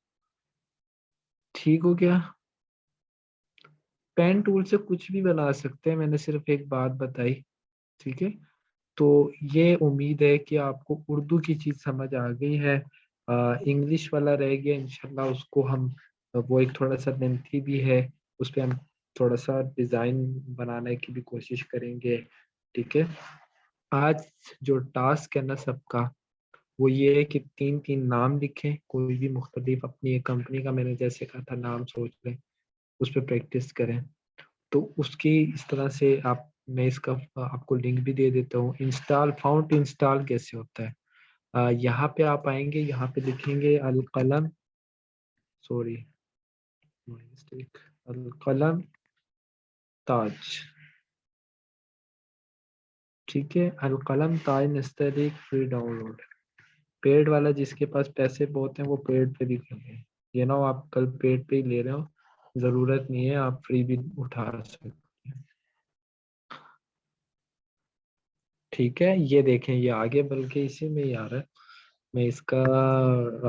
ठीक हो गया। पेन टूल से कुछ भी बना सकते हैं, मैंने सिर्फ एक बात बताई, ठीक है। तो ये उम्मीद है कि आपको उर्दू की चीज समझ आ गई है। इंग्लिश वाला रह गया, इंशाल्लाह उसको हम, वो एक थोड़ा सा लेंथी भी है, उस पर हम थोड़ा सा डिजाइन बनाने की भी कोशिश करेंगे, ठीक है। आज जो टास्क है ना सबका, वो ये है कि तीन तीन नाम लिखें, कोई भी मुख्तलिफ अपनी एक कंपनी का, मैंने जैसे कहा था नाम सोच लें, उस पर प्रैक्टिस करें। तो उसकी इस तरह से आप, मैं इसका आपको लिंक भी दे देता हूँ। इंस्टॉल फाउंट इंस्टॉल कैसे होता है, यहाँ पे आप आएंगे, यहाँ पे लिखेंगे अल कलम, सॉरी मिस्टेक, अल कलम ताज, ठीक है। अल कलम ताज नस्तलीक फ्री डाउनलोड। पेड वाला जिसके पास पैसे बहुत हैं वो पेड पे भी कर रहे हैं, ये ना हो आप कल पेड पे ही ले रहे हो, जरूरत नहीं है, आप फ्री भी उठा सकते हैं, ठीक है। ये देखें ये आगे, बल्कि इसी में ही आ रहा है। मैं इसका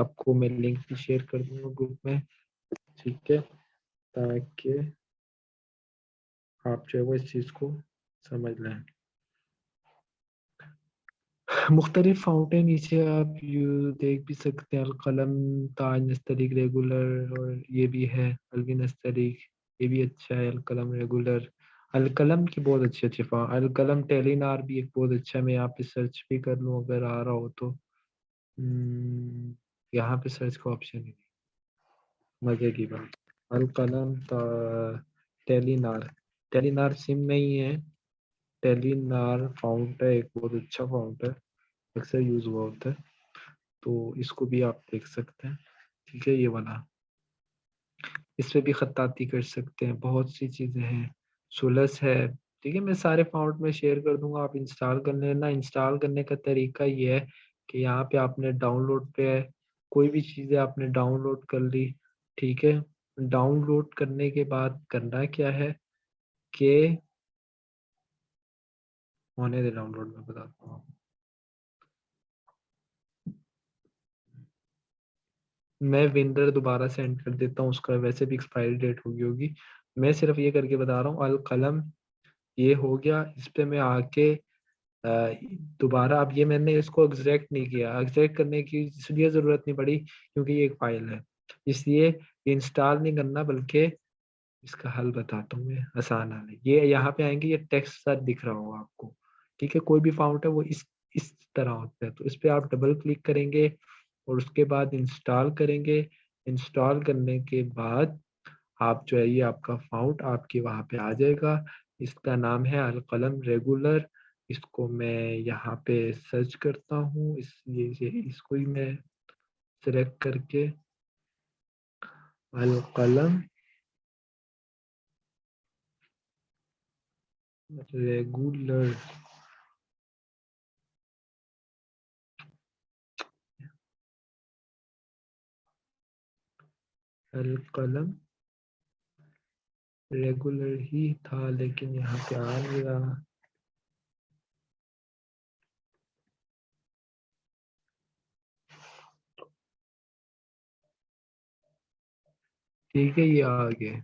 आपको मैं लिंक भी शेयर कर दूंगा ग्रुप में, ठीक है, ताकि आप जो है वो इस चीज़ को समझ लें। मुख्तलिफ फाउंटेन नीचे आप यू देख भी सकते हैं, अलकलम ताज नस्तलीक रेगुलर, और ये भी है अलवी नस्तलीक, ये भी अच्छा है अलकलम रेगुलर। अलकलम की बहुत अच्छे अच्छे अलकलम टेलीनार भी एक बहुत अच्छा है, मैं यहाँ पे सर्च भी कर लूँ अगर आ रहा हो तो। यहाँ पे सर्च का ऑप्शन ही नहीं, मजे की बात। अलकलम टेलीनार, टेलीनार सिम में ही है। टेलीनार फाउंट है, एक बहुत अच्छा फाउंट है, अक्सर यूज हुआ होता है, तो इसको भी आप देख सकते हैं, ठीक है। ये वाला, इस पे भी खत्ताती कर सकते हैं, बहुत सी चीजें हैं, सुलस है, ठीक है। मैं सारे फाउंट में शेयर कर दूंगा, आप इंस्टॉल कर लेना। इंस्टॉल करने का तरीका ये है कि यहाँ पे आपने डाउनलोड पे है, कोई भी चीजें आपने डाउनलोड कर ली, ठीक है। डाउनलोड करने के बाद करना क्या है कि, होने दे डाउनलोड, में बताता हूँ। मैं विंडर दोबारा सेंड कर देता हूँ, उसका वैसे भी एक्सपायरी डेट होगी होगी। मैं सिर्फ ये करके बता रहा हूँ, अल कलम ये हो गया, इस पे मैं आके दोबारा, अब ये मैंने इसको एग्जैक्ट नहीं किया, एग्जैक्ट करने की इसलिए जरूरत नहीं पड़ी क्योंकि ये एक फाइल है, इसलिए इंस्टॉल नहीं करना, बल्कि इसका हल बताता हूँ मैं, आसान हल है। ये यहाँ पे आएंगे, ये टेक्स्ट सा दिख रहा होगा आपको, ठीक है। कोई भी फाउंट है वो इस तरह होता है, तो इस पे आप डबल क्लिक करेंगे और उसके बाद इंस्टॉल करेंगे। इंस्टॉल करने के बाद आप जो है ये आपका फाउंट आपके वहाँ पे आ जाएगा। इसका नाम है अल कलम रेगुलर। इसको मैं यहाँ पे सर्च करता हूँ, ये इसको ही मैं सिलेक्ट करके, अल कलम रेगुलर, अल कलम रेगुलर ही था लेकिन यहाँ पे आ नहीं रहा, ठीक है, ये आ गया,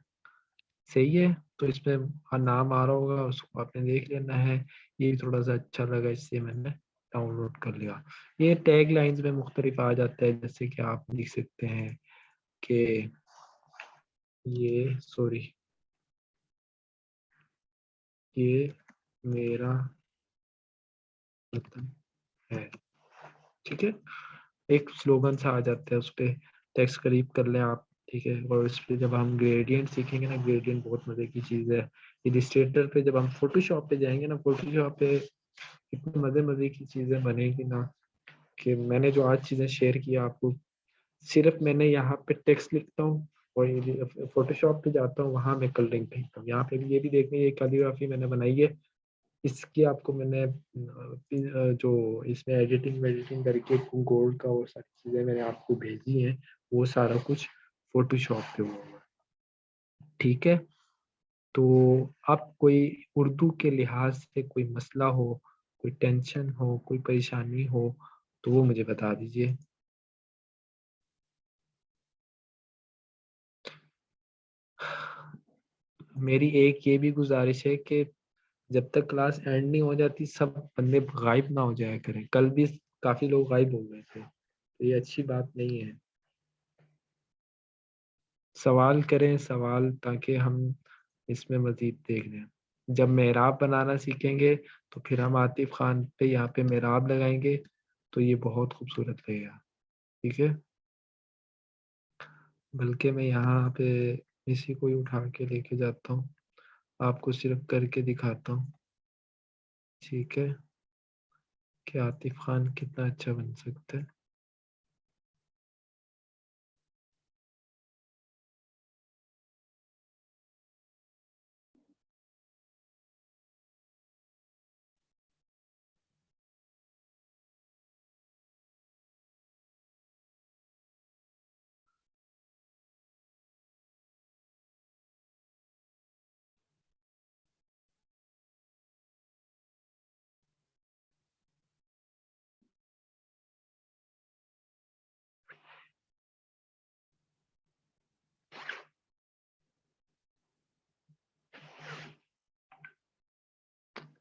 सही है। तो इसमें नाम आ रहा होगा, उसको आपने देख लेना है। ये थोड़ा सा अच्छा लगा, इससे मैंने डाउनलोड कर लिया। ये टैग लाइंस में मुख्तलिफ आ जाता है, जैसे कि आप लिख सकते हैं कि ये सॉरी ये मेरा वतन है। ठीक है, एक स्लोगन सा आ जाता है, उस पर टेक्स्ट करीब कर लें आप। ठीक है, और इस पे जब हम ग्रेडियंट सीखेंगे ना, ग्रेडियंट बहुत मजे की चीज़ है। इलिस्ट्रेटर पे जब हम फोटोशॉप पे जाएंगे ना, फोटोशॉप पे इतने मजे मजे की चीज़ें बनेगी ना, कि मैंने जो आज चीज़ें शेयर की आपको, सिर्फ मैंने यहाँ पे टेक्स्ट लिखता हूँ और फोटोशॉप पे जाता हूँ, वहां मैं कलरिंग भेजता हूँ। यहाँ पे भी ये भी देखना, ये कैलीग्राफी मैंने बनाई है। इसकी आपको मैंने जो इसमें एडिटिंग वेडिटिंग करके गोल्ड का वो सारी चीज़ें मैंने आपको भेजी हैं, वो सारा कुछ फोटोशॉप पे हुआ हुआ है। ठीक है, तो आप कोई उर्दू के लिहाज से कोई मसला हो, कोई टेंशन हो, कोई परेशानी हो, तो वो मुझे बता दीजिए। मेरी एक ये भी गुजारिश है कि जब तक क्लास एंड नहीं हो जाती, सब बंदे गायब ना हो जाया करें। कल भी काफी लोग गायब हो गए थे, तो ये अच्छी बात नहीं है। सवाल करें सवाल, ताकि हम इसमें मजीद देख लें। जब मेहराब बनाना सीखेंगे, तो फिर हम आतिफ खान पे यहाँ पे मेहराब लगाएंगे, तो ये बहुत खूबसूरत लगेगा। ठीक है, बल्कि मैं यहाँ पे इसी को ही उठा के लेके जाता हूँ, आपको सिर्फ करके दिखाता हूँ। ठीक है, कि आतिफ खान कितना अच्छा बन सकता है।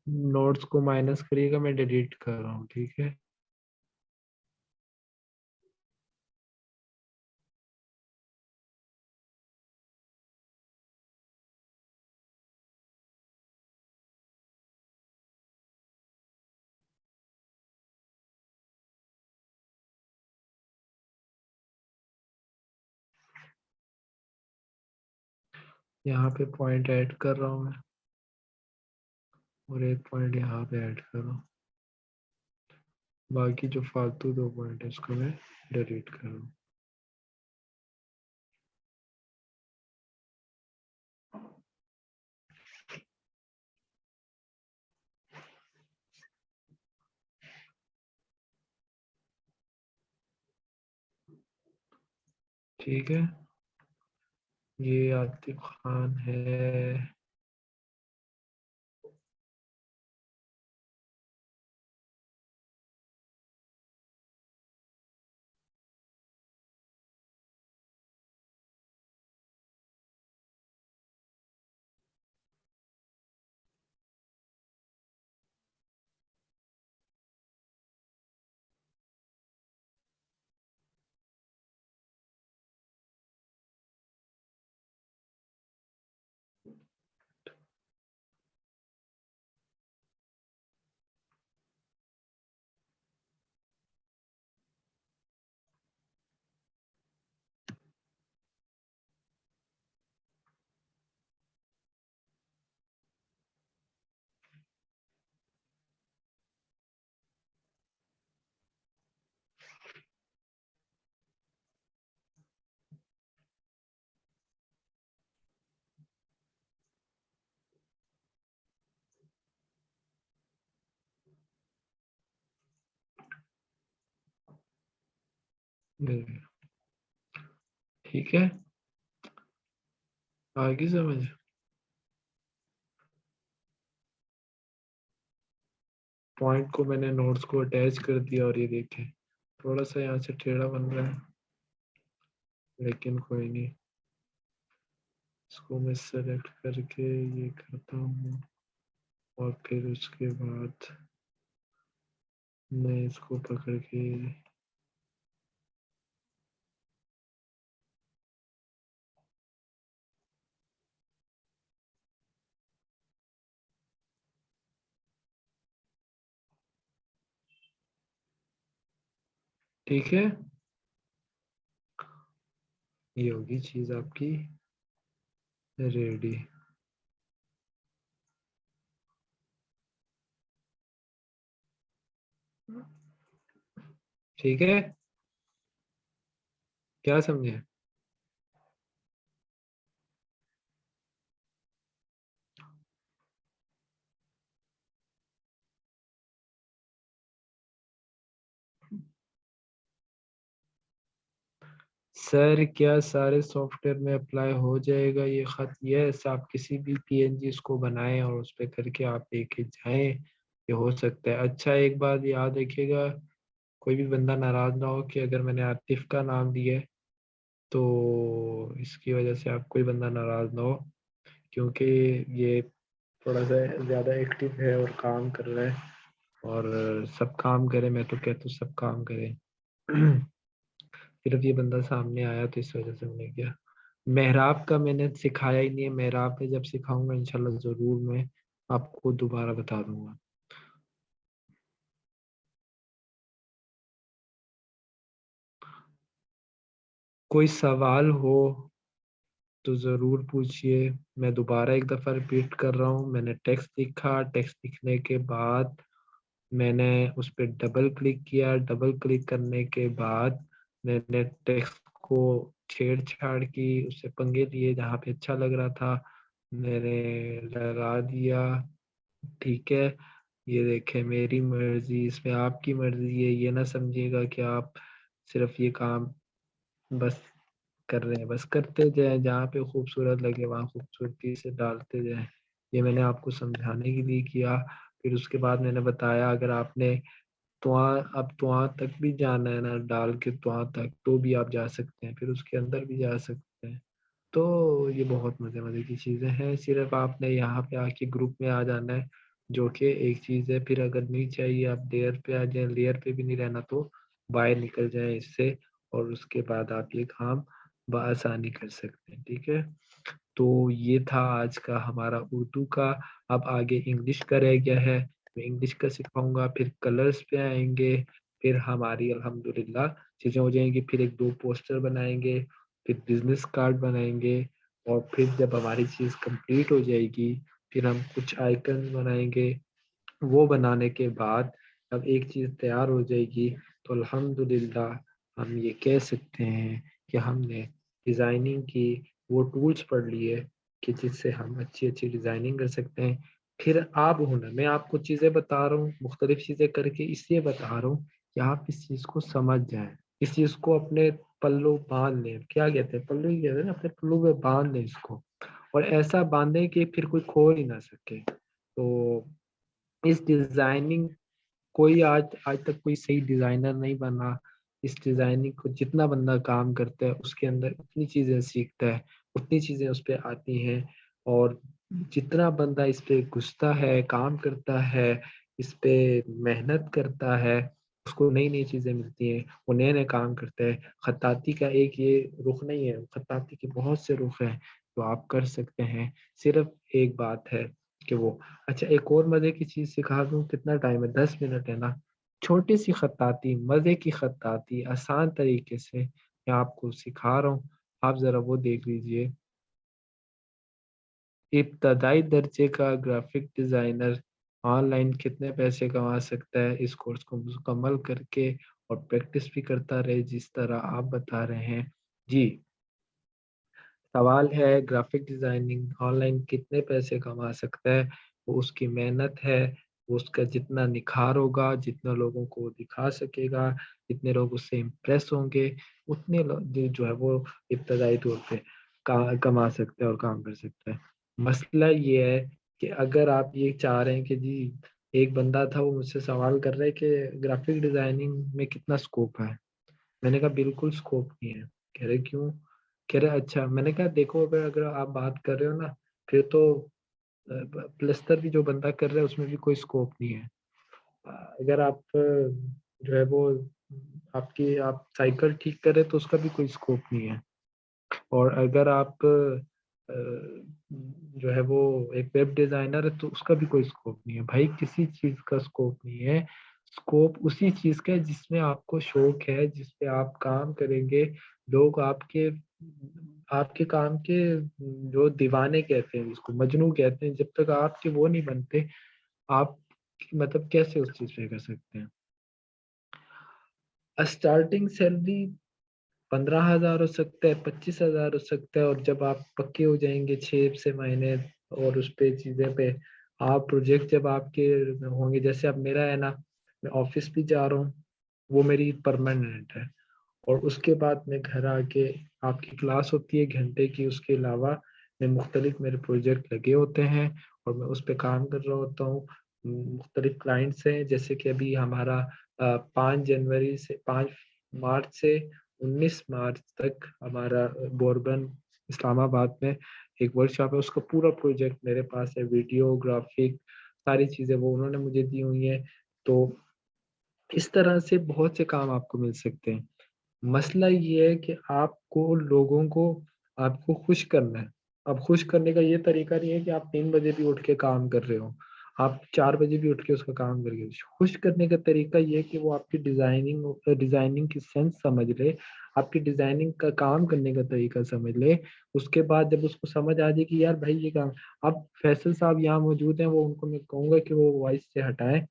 नोट्स को माइनस करिएगा, मैं डिलीट कर रहा हूँ। ठीक है, यहाँ पे पॉइंट ऐड कर रहा हूँ मैं, और एक पॉइंट यहाँ पे ऐड कर रहा हूँ। बाकी जो फालतू दो पॉइंट है, उसको मैं डिलीट कर रहा हूँ। ठीक है, ये आतिफ खान है। ठीक है, आगे समझ। पॉइंट को मैंने नोट्स को अटैच कर दिया, और ये देखें थोड़ा सा यहाँ से टेढ़ा बन रहा है, लेकिन कोई नहीं। इसको मैं सेलेक्ट करके ये करता हूँ और फिर उसके बाद मैं इसको पकड़ के ठीक है, ये होगी चीज आपकी रेडी। ठीक है, क्या समझे? सर क्या सारे सॉफ्टवेयर में अप्लाई हो जाएगा ये खत? यस, आप किसी भी पीएनजी इसको बनाएं और उस पर करके आप लेके जाएं, ये हो सकता है। अच्छा एक बात याद रखिएगा, कोई भी बंदा नाराज ना हो कि अगर मैंने आतिफ का नाम दिया है तो इसकी वजह से आप कोई बंदा नाराज ना हो, क्योंकि ये थोड़ा सा ज़्यादा एक्टिव है और काम कर रहा है। और सब काम करे, मैं तो कहता हूँ सब काम करे। सिर्फ ये बंदा सामने आया तो इस वजह से मैंने किया। मेहराब का मैंने सिखाया ही नहीं है, मेहराब पे जब सिखाऊंगा इंशाल्लाह ज़रूर मैं आपको दोबारा बता दूंगा। कोई सवाल हो तो ज़रूर पूछिए। मैं दोबारा एक दफ़ा रिपीट कर रहा हूँ, मैंने टेक्स्ट लिखा, टेक्स्ट लिखने के बाद मैंने उस पर डबल क्लिक किया, डबल क्लिक करने के बाद मैंने टेक्स्ट को छेड़छाड़ की, उससे पंगे लिए, जहाँ पे अच्छा लग रहा था मैंने लगा दिया। ठीक है, ये देखें मेरी मर्जी, इसमें आपकी मर्जी है। ये ना समझिएगा कि आप सिर्फ ये काम बस कर रहे हैं, बस करते जाए, जहाँ पे खूबसूरत लगे वहाँ खूबसूरती से डालते जाए। ये मैंने आपको समझाने के लिए किया। फिर उसके बाद मैंने बताया अगर आपने तुआ तक भी जाना है ना, डाल के तुआ तक, तो भी आप जा सकते हैं, फिर उसके अंदर भी जा सकते हैं। तो ये बहुत मज़े मज़े की चीज़ें हैं। सिर्फ आपने यहाँ पे आके ग्रुप में आ जाना है, जो कि एक चीज़ है। फिर अगर नहीं चाहिए आप लेयर पे आ जाए, लेयर पे भी नहीं रहना तो बाहर निकल जाए इससे, और उसके बाद आप ये काम बआसानी कर सकते हैं। ठीक है, तो ये था आज का हमारा उर्दू का। अब आगे इंग्लिश का रह गया है, मैं इंग्लिश का सिखाऊंगा, फिर कलर्स पे आएंगे, फिर हमारी अल्हम्दुलिल्लाह चीज़ें हो जाएंगी। फिर एक दो पोस्टर बनाएंगे, फिर बिजनेस कार्ड बनाएंगे, और फिर जब हमारी चीज़ कंप्लीट हो जाएगी फिर हम कुछ आइकन बनाएंगे। वो बनाने के बाद जब एक चीज़ तैयार हो जाएगी तो अल्हम्दुलिल्लाह हम ये कह सकते हैं कि हमने डिज़ाइनिंग की वो टूल्स पढ़ लिए कि जिससे हम अच्छी अच्छी डिज़ाइनिंग कर सकते हैं। फिर आप हो ना, मैं आपको चीज़ें बता रहा हूँ, मुख्तलिफ चीज़ें करके इसलिए बता रहा हूँ कि आप इस चीज़ को समझ जाएं, इस चीज़ को अपने पल्लू बांध लें। क्या कहते हैं, पल्लू ही कहते हैं ना, अपने पल्लू में बांध लें इसको, और ऐसा बांधें कि फिर कोई खो ही ना सके। तो इस डिजाइनिंग, कोई आज आज तक कोई सही डिजाइनर नहीं बना। इस डिजाइनिंग को जितना बंदा काम करता है उसके अंदर उतनी चीजें सीखता है, उतनी चीजें उस पर आती हैं। और जितना बंदा इस पे घुसता है, काम करता है, इस पे मेहनत करता है, उसको नई नई चीजें मिलती हैं, वो नए नए काम करता है। खत्ताती का एक ये रुख नहीं है, खत्ताती के बहुत से रुख हैं जो आप कर सकते हैं। सिर्फ एक बात है कि वो, अच्छा एक और मजे की चीज सिखा दूं? कितना टाइम है, 10 मिनट है ना? छोटी सी खत्ताती, मजे की खत्ताती, आसान तरीके से मैं आपको सिखा रहा हूँ, आप जरा वो देख लीजिए। इब्तदाई दर्जे का ग्राफिक डिजाइनर ऑनलाइन कितने पैसे कमा सकता है इस कोर्स को मुकम्मल करके और प्रैक्टिस भी करता रहे जिस तरह आप बता रहे हैं जी। सवाल है ग्राफिक डिजाइनिंग ऑनलाइन कितने पैसे कमा सकता है? वो उसकी मेहनत है, वो उसका जितना निखार होगा, जितना लोगों को दिखा सकेगा, जितने लोग उससे इम्प्रेस होंगे, उतने जो है वो इब्तदाई तौर पे कमा सकता है और काम कर सकता है। मसला ये है कि अगर आप ये चाह रहे हैं कि जी, एक बंदा था वो मुझसे सवाल कर रहा है कि ग्राफिक डिजाइनिंग में कितना स्कोप है, मैंने कहा बिल्कुल स्कोप नहीं है। कह रहे क्यों? कह रहे अच्छा, मैंने कहा देखो अगर अगर आप बात कर रहे हो ना, फिर तो प्लस्तर भी जो बंदा कर रहा है उसमें भी कोई स्कोप नहीं है। अगर आप जो है वो आपकी आप साइकिल ठीक कर रहे हैं तो उसका भी कोई स्कोप नहीं है। और अगर आप जो है वो एक वेब डिजाइनर है तो उसका भी कोई स्कोप नहीं है भाई, किसी चीज का स्कोप नहीं है। स्कोप उसी चीज का है जिसमें आपको शौक है, जिसपे आप काम करेंगे। लोग आपके आपके काम के जो दीवाने कहते हैं, जिसको मजनू कहते हैं, जब तक आपके वो नहीं बनते, आप मतलब कैसे उस चीज पे कर सकते हैं। स्टार्टिंग सैलरी 15,000 हो सकता है, 25,000 हो सकता है, और जब आप पक्के हो जाएंगे 6 से महीने और उस पे चीजें पे आप प्रोजेक्ट जब आपके होंगे, जैसे अब मेरा है ना, मैं ऑफिस भी जा रहा हूँ, वो मेरी परमानेंट है। और उसके बाद मैं घर आके आपकी क्लास होती है घंटे की, उसके अलावा मैं मुख्तलिफ मेरे प्रोजेक्ट लगे होते हैं और मैं उस पर काम कर रहा होता हूँ। मुख्तलिफ क्लाइंट्स हैं, जैसे कि अभी हमारा 5 जनवरी से 5 मार्च से 19 मार्च तक हमारा बोरबन इस्लामाबाद में एक वर्कशॉप है, उसका पूरा प्रोजेक्ट मेरे पास है, वीडियो ग्राफिक सारी चीज़ें वो उन्होंने मुझे दी हुई हैं। तो इस तरह से बहुत से काम आपको मिल सकते हैं। मसला ये है कि आपको लोगों को आपको खुश करना है। अब खुश करने का ये तरीका नहीं है कि आप 3 बजे भी उठ के काम कर रहे हो, आप 4 बजे भी उठ के उसका काम करके। खुश करने का तरीका ये है कि वो आपकी डिजाइनिंग की सेंस समझ ले, आपकी डिजाइनिंग का काम करने का तरीका समझ ले। उसके बाद जब उसको समझ आ जाए कि यार भाई ये काम, अब फैसल साहब यहाँ मौजूद हैं, वो उनको मैं कहूंगा कि वो वॉइस से हटाएं।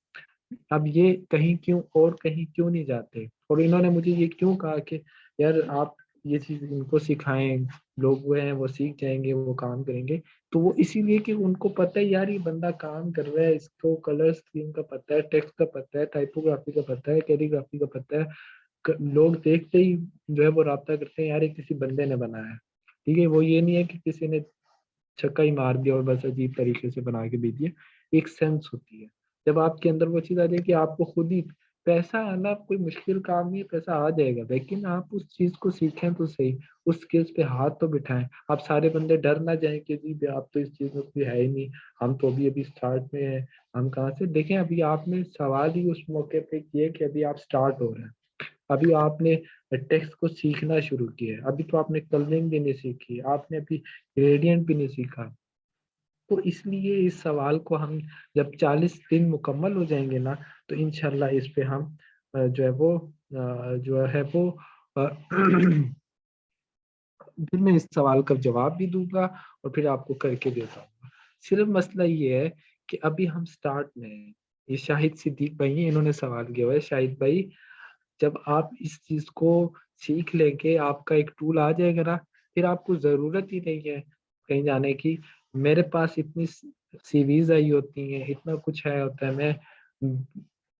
अब ये कहीं क्यों और कहीं क्यों नहीं जाते, और इन्होंने मुझे ये क्यों कहा कि यार आप ये चीज इनको सिखाएं, लोग वो हैं वो सीख जाएंगे, वो काम करेंगे। तो वो इसीलिए कि उनको पता है यार ये बंदा काम कर रहा है, इसको कलर स्कीम का पता है, टेक्स्ट का पता है, टाइपोग्राफी का पता है, कैलीग्राफी का पता है। लोग देखते ही जो है वो राब्ता करते हैं, यार ये किसी बंदे ने बनाया है। ठीक है, वो ये नहीं है कि किसी ने छक्का ही मार दिया और बस अजीब तरीके से बना के दे दिया। एक सेंस होती है, जब आपके अंदर वो चीज आ जाए कि आपको खुद ही पैसा आना कोई मुश्किल काम नहीं है, पैसा आ जाएगा, लेकिन आप उस चीज को सीखें तो सही, उस स्किल्स पे हाथ तो बिठाएं। आप सारे बंदे डर ना जाएं कि जी आप तो इस चीज में कोई है ही नहीं, हम तो अभी अभी स्टार्ट में हैं, हम कहाँ से देखें। अभी आपने सवाल ही उस मौके पे किए कि अभी आप स्टार्ट हो रहे हैं, अभी आपने टेक्स्ट को सीखना शुरू किया है, अभी तो आपने कलरिंग भी नहीं सीखी, आपने अभी ग्रेडियंट भी नहीं सीखा। तो इसलिए इस सवाल को हम जब 40 दिन मुकम्मल हो जाएंगे ना, तो इंशाल्लाह इस पे हम जो है वो जो है वो अ, फिर मैं इस सवाल का जवाब भी दूंगा और फिर आपको करके देता हूँ। सिर्फ मसला ये है कि अभी हम स्टार्ट में हैं। ये शाहिद सिद्दीक भाई हैं, इन्होंने सवाल किया हुआ है। शाहिद भाई, जब आप इस चीज को सीख लेंगे, आपका एक टूल आ जाएगा ना, फिर आपको जरूरत ही नहीं है कहीं जाने की। मेरे पास इतनी सीवीज आई होती हैं, इतना कुछ है होता है, मैं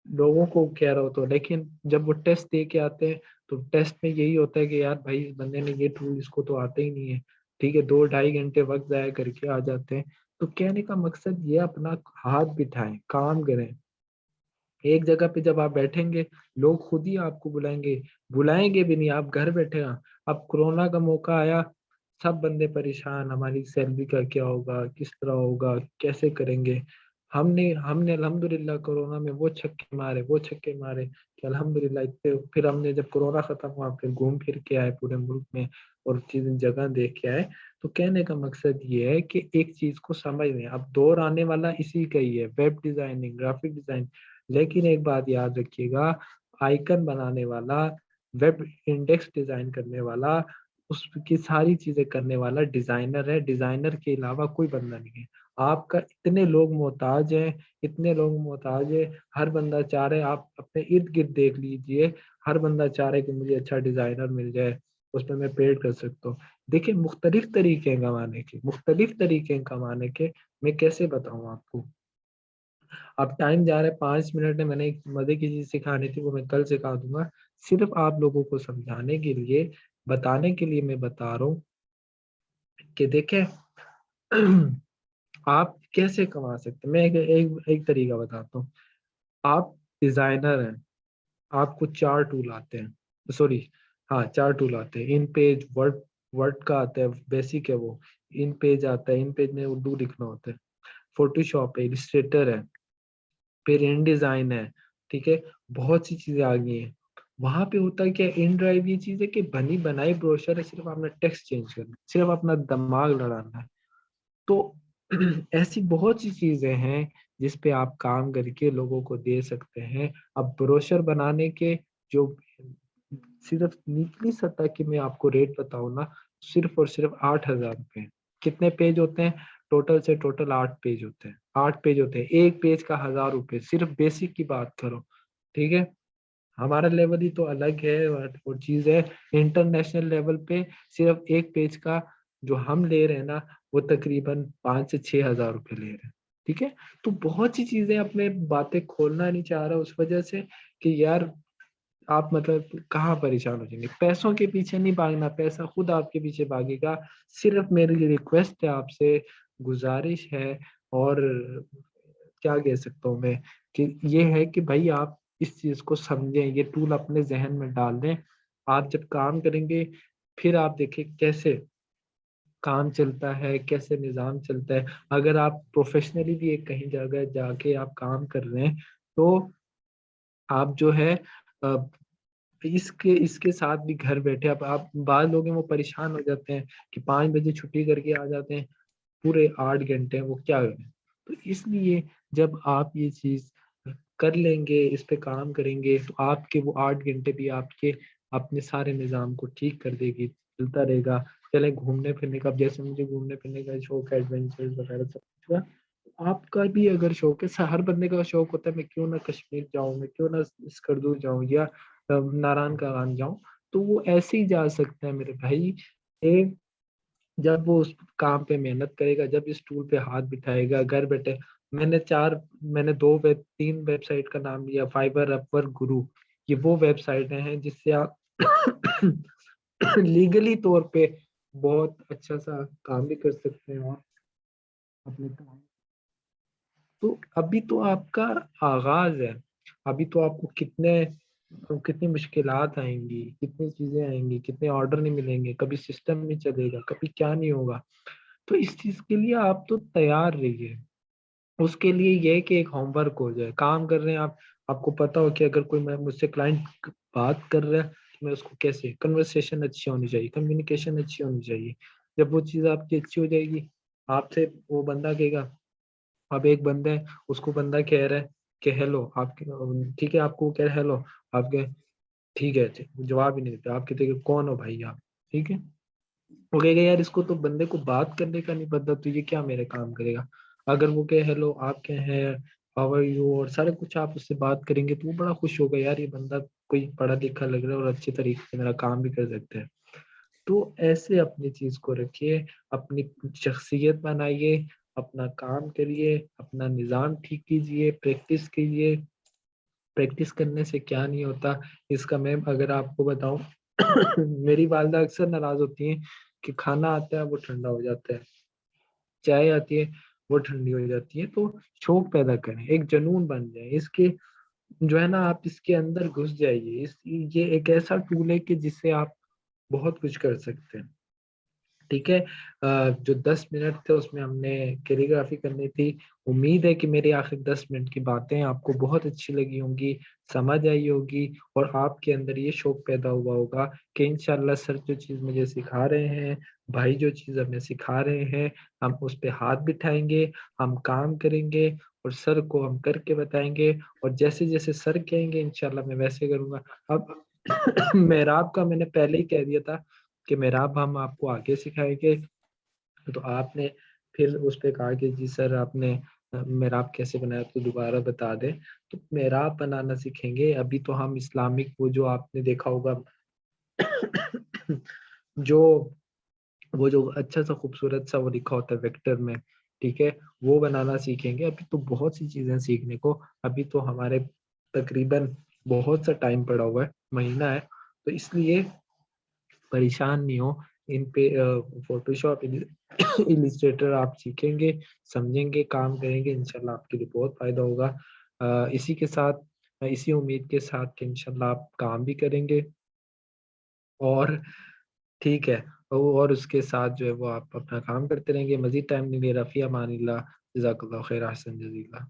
लोगों को कह रहा होता हूँ, लेकिन जब वो टेस्ट दे के आते हैं तो टेस्ट में यही होता है कि यार भाई इस बंदे ने ये टूल, इसको तो आता ही नहीं है। ठीक है, 2-2.5 घंटे वक्त जाया करके आ जाते हैं। तो कहने का मकसद ये, अपना हाथ बिठाएं, काम करें। एक जगह पे जब आप बैठेंगे, लोग खुद ही आपको बुलाएंगे, बुलाएंगे भी नहीं, आप घर बैठे हैं। अब कोरोना का मौका आया, सब बंदे परेशान, हमारी सैलरी का क्या होगा, किस तरह होगा, कैसे करेंगे। हमने हमने अल्हम्दुलिल्लाह कोरोना में वो छक्के मारे, वो छक्के मारे कि अल्हम्दुलिल्लाह इतने। फिर हमने जब कोरोना खत्म हुआ, फिर घूम फिर के आए पूरे मुल्क में और चीज जगह देख के आए। तो कहने का मकसद ये है कि एक चीज को समझ लें, अब दौर आने वाला इसी का ही है, वेब डिजाइनिंग, ग्राफिक डिजाइन। लेकिन एक बात याद रखिएगा, आइकन बनाने वाला, वेब इंडेक्स डिजाइन करने वाला, उसकी सारी चीजें करने वाला डिजाइनर है। डिजाइनर के अलावा कोई बंदा नहीं है। आपका इतने लोग मोहताज हैं, इतने लोग मोहताज है। हर बंदा चाह रहा है, आप अपने इर्द गिर्द देख लीजिए, हर बंदा चाह रहा है कि मुझे अच्छा डिजाइनर मिल जाए, उसमें मैं पेड कर सकता हूँ। देखिए, मुख्तलिफ तरीके हैं कमाने के, मुख्तलिफ तरीके हैं कमाने के। मैं कैसे बताऊँ आपको। अब टाइम जा रहा है, 5 मिनट है, मैंने एक मजे की चीज सिखानी थी, वो मैं कल सिखा दूंगा। सिर्फ आप लोगों को समझाने के लिए, बताने के लिए मैं बता रहा हूँ कि देखें आप कैसे कमा सकते हैं। मैं एक तरीका बताता हूँ। आप डिजाइनर हैं, आपको 4 टूल आते हैं, सॉरी, हाँ 4 टूल आते हैं, इन पेज, वर्ड वर्ड का आता है, बेसिक है वो। इन पेज आता है, इन पेज में उर्दू लिखना होता है। फोटोशॉप है, इलिस्ट्रेटर है, फिर इन डिजाइन है, ठीक है। बहुत सी चीजें आ गई हैं। वहां पे होता है क्या, इन ड्राइव ये चीज है कि बनी बनाई ब्रोशर है, सिर्फ आपने टेक्स्ट चेंज करना है, सिर्फ अपना दिमाग लड़ाना है। तो ऐसी बहुत सी चीजें हैं जिस पे आप काम करके लोगों को दे सकते हैं। अब ब्रोशर बनाने के जो सिर्फ निचली सतह की मैं आपको रेट बताऊं ना, सिर्फ और सिर्फ 8,000 रुपये। कितने पेज होते हैं? टोटल से टोटल 8 पेज होते हैं। 8 पेज होते हैं, एक पेज का 1,000 रुपये, सिर्फ बेसिक की बात करो, ठीक है। हमारा लेवल ही तो अलग है और चीज है। इंटरनेशनल लेवल पे सिर्फ एक पेज का जो हम ले रहे हैं ना, वो तकरीबन 5 से 6 हज़ार रुपये ले रहे हैं, ठीक है। तो बहुत सी चीजें अपने बातें खोलना नहीं चाह रहा उस वजह से कि यार आप मतलब कहाँ परेशान हो जाएंगे। पैसों के पीछे नहीं भागना, पैसा खुद आपके पीछे भागेगा। सिर्फ मेरी रिक्वेस्ट है आपसे, गुजारिश है, और क्या कह सकता हूँ मैं, कि ये है कि भाई आप इस चीज को समझें, ये टूल अपने जहन में डाल दें। आप जब काम करेंगे, फिर आप देखें कैसे काम चलता है, कैसे निज़ाम चलता है। अगर आप प्रोफेशनली भी एक कहीं जगह जाके आप काम कर रहे हैं, तो आप जो है अ, इसके इसके साथ भी घर बैठे अब आप, बाद लोग हैं वो परेशान हो जाते हैं कि 5 बजे छुट्टी करके आ जाते हैं, पूरे 8 घंटे वो क्या करें। तो इसलिए जब आप ये चीज कर लेंगे, इस पे काम करेंगे, तो आपके वो 8 घंटे भी आपके अपने सारे निज़ाम को ठीक कर देगी, चलता रहेगा। चले घूमने फिरने का, अब जैसे मुझे घूमने फिरने का शौक है, एडवेंचर्स वगैरह सब कुछ हुआ, आपका भी अगर शौक है, हर बंदे का शौक होता है मैं क्यों ना कश्मीर जाऊं, मैं क्यों ना स्कर्दू जाऊं, या नारायण का जाऊं, तो वो ऐसे ही जा सकता है मेरे भाई। एक, जब वो उस काम पे मेहनत करेगा, जब इस टूल पे हाथ बिठाएगा घर बैठे। मैंने 3 वेबसाइट का नाम लिया, फाइवर, अपवर्क, गुरु। ये वो वेबसाइटें हैं जिससे आप लीगली तौर पे बहुत अच्छा सा काम भी कर सकते हैं, और अपने काम। तो अभी तो आपका आगाज है। अभी तो आपको कितनी मुश्किलात आएंगी, कितनी चीजें आएंगी, कितने ऑर्डर नहीं मिलेंगे, कभी सिस्टम नहीं चलेगा, कभी क्या नहीं होगा। तो इस चीज के लिए आप तो तैयार रहिए। उसके लिए ये है कि एक होमवर्क हो जाए, काम कर रहे हैं आप, आपको पता हो कि अगर कोई मुझसे क्लाइंट बात कर रहा है, तो मैं उसको कैसे, कन्वर्सेशन अच्छी होनी चाहिए, कम्युनिकेशन अच्छी होनी चाहिए। जब वो चीज़ आपकी अच्छी हो जाएगी, आपसे वो बंदा कहेगा। अब एक बंदा है, उसको बंदा कह रहा है कि हेलो आपके, ठीक है, आपको कह रहा है हेलो आपके, ठीक है, जवाब ही नहीं देते, आप कहते हैं, कौन हो भाई आप, ठीक है। वो कहेगा यार इसको तो बंदे को बात करने का नहीं पता, तो ये क्या मेरे काम करेगा। अगर वो कहे हेलो आप क्या हैं, हाउ आर यू, और सारा कुछ आप उससे बात करेंगे, तो वो बड़ा खुश होगा, यार ये बंदा कोई पढ़ा लिखा लग रहा है और अच्छे तरीके से मेरा काम भी कर सकता है। तो ऐसे अपनी चीज को रखिए, अपनी शख्सियत बनाइए, अपना काम करिए, अपना निज़ाम ठीक कीजिए, प्रैक्टिस कीजिए। प्रैक्टिस करने से क्या नहीं होता, इसका मैं अगर आपको बताऊं, मेरी वालदा अक्सर नाराज होती हैं कि खाना आता है वो ठंडा हो जाता है, चाय आती है वो ठंडी हो जाती है। तो शौक पैदा करें, एक जुनून बन जाए इसके, जो है ना, आप इसके अंदर घुस जाइए। ये एक ऐसा टूल है कि जिससे आप बहुत कुछ कर सकते हैं, ठीक है। जो 10 मिनट थे उसमें हमने कैलीग्राफी करनी थी। उम्मीद है कि मेरी आखिर 10 मिनट की बातें आपको बहुत अच्छी लगी होंगी, समझ आई होगी, और आपके अंदर ये शौक पैदा हुआ होगा कि इंशाल्लाह सर जो चीज़ मुझे सिखा रहे हैं, भाई जो चीज़ हमें सिखा रहे हैं, हम उस पे हाथ बिठाएंगे, हम काम करेंगे, और सर को हम करके बताएंगे। और जैसे जैसे सर कहेंगे इंशाल्लाह मैं वैसे करूंगा। अब मेहराब का मैंने पहले ही कह दिया था कि मेहराब हम आपको आगे सिखाएंगे। तो आपने फिर उस पे कहा कि जी सर आपने मेहराब कैसे बनाया, तो दोबारा बता दें। तो मेहराब बनाना सीखेंगे। अभी तो हम इस्लामिक, वो जो आपने देखा होगा, जो वो जो अच्छा सा खूबसूरत सा वो लिखा होता है वेक्टर में, ठीक है, वो बनाना सीखेंगे। अभी तो बहुत सी चीजें सीखने को, अभी तो हमारे तकरीबन बहुत सा टाइम पड़ा हुआ है, महीना है। तो इसलिए परेशान नहीं हो। इन पे फोटोशॉप, इलिस्ट्रेटर आप सीखेंगे, समझेंगे, काम करेंगे, इंशाल्लाह आपके लिए बहुत फायदा होगा। इसी के साथ, इसी उम्मीद के साथ कि इंशाल्लाह आप काम भी करेंगे, और ठीक है। और उसके साथ जो है वो आप अपना काम करते रहेंगे। मज़ीद टाइम नहीं ले रहा। फ़ी अमानिल्लाह। जज़ाकल्लाहु खैर, अहसन जज़ीला।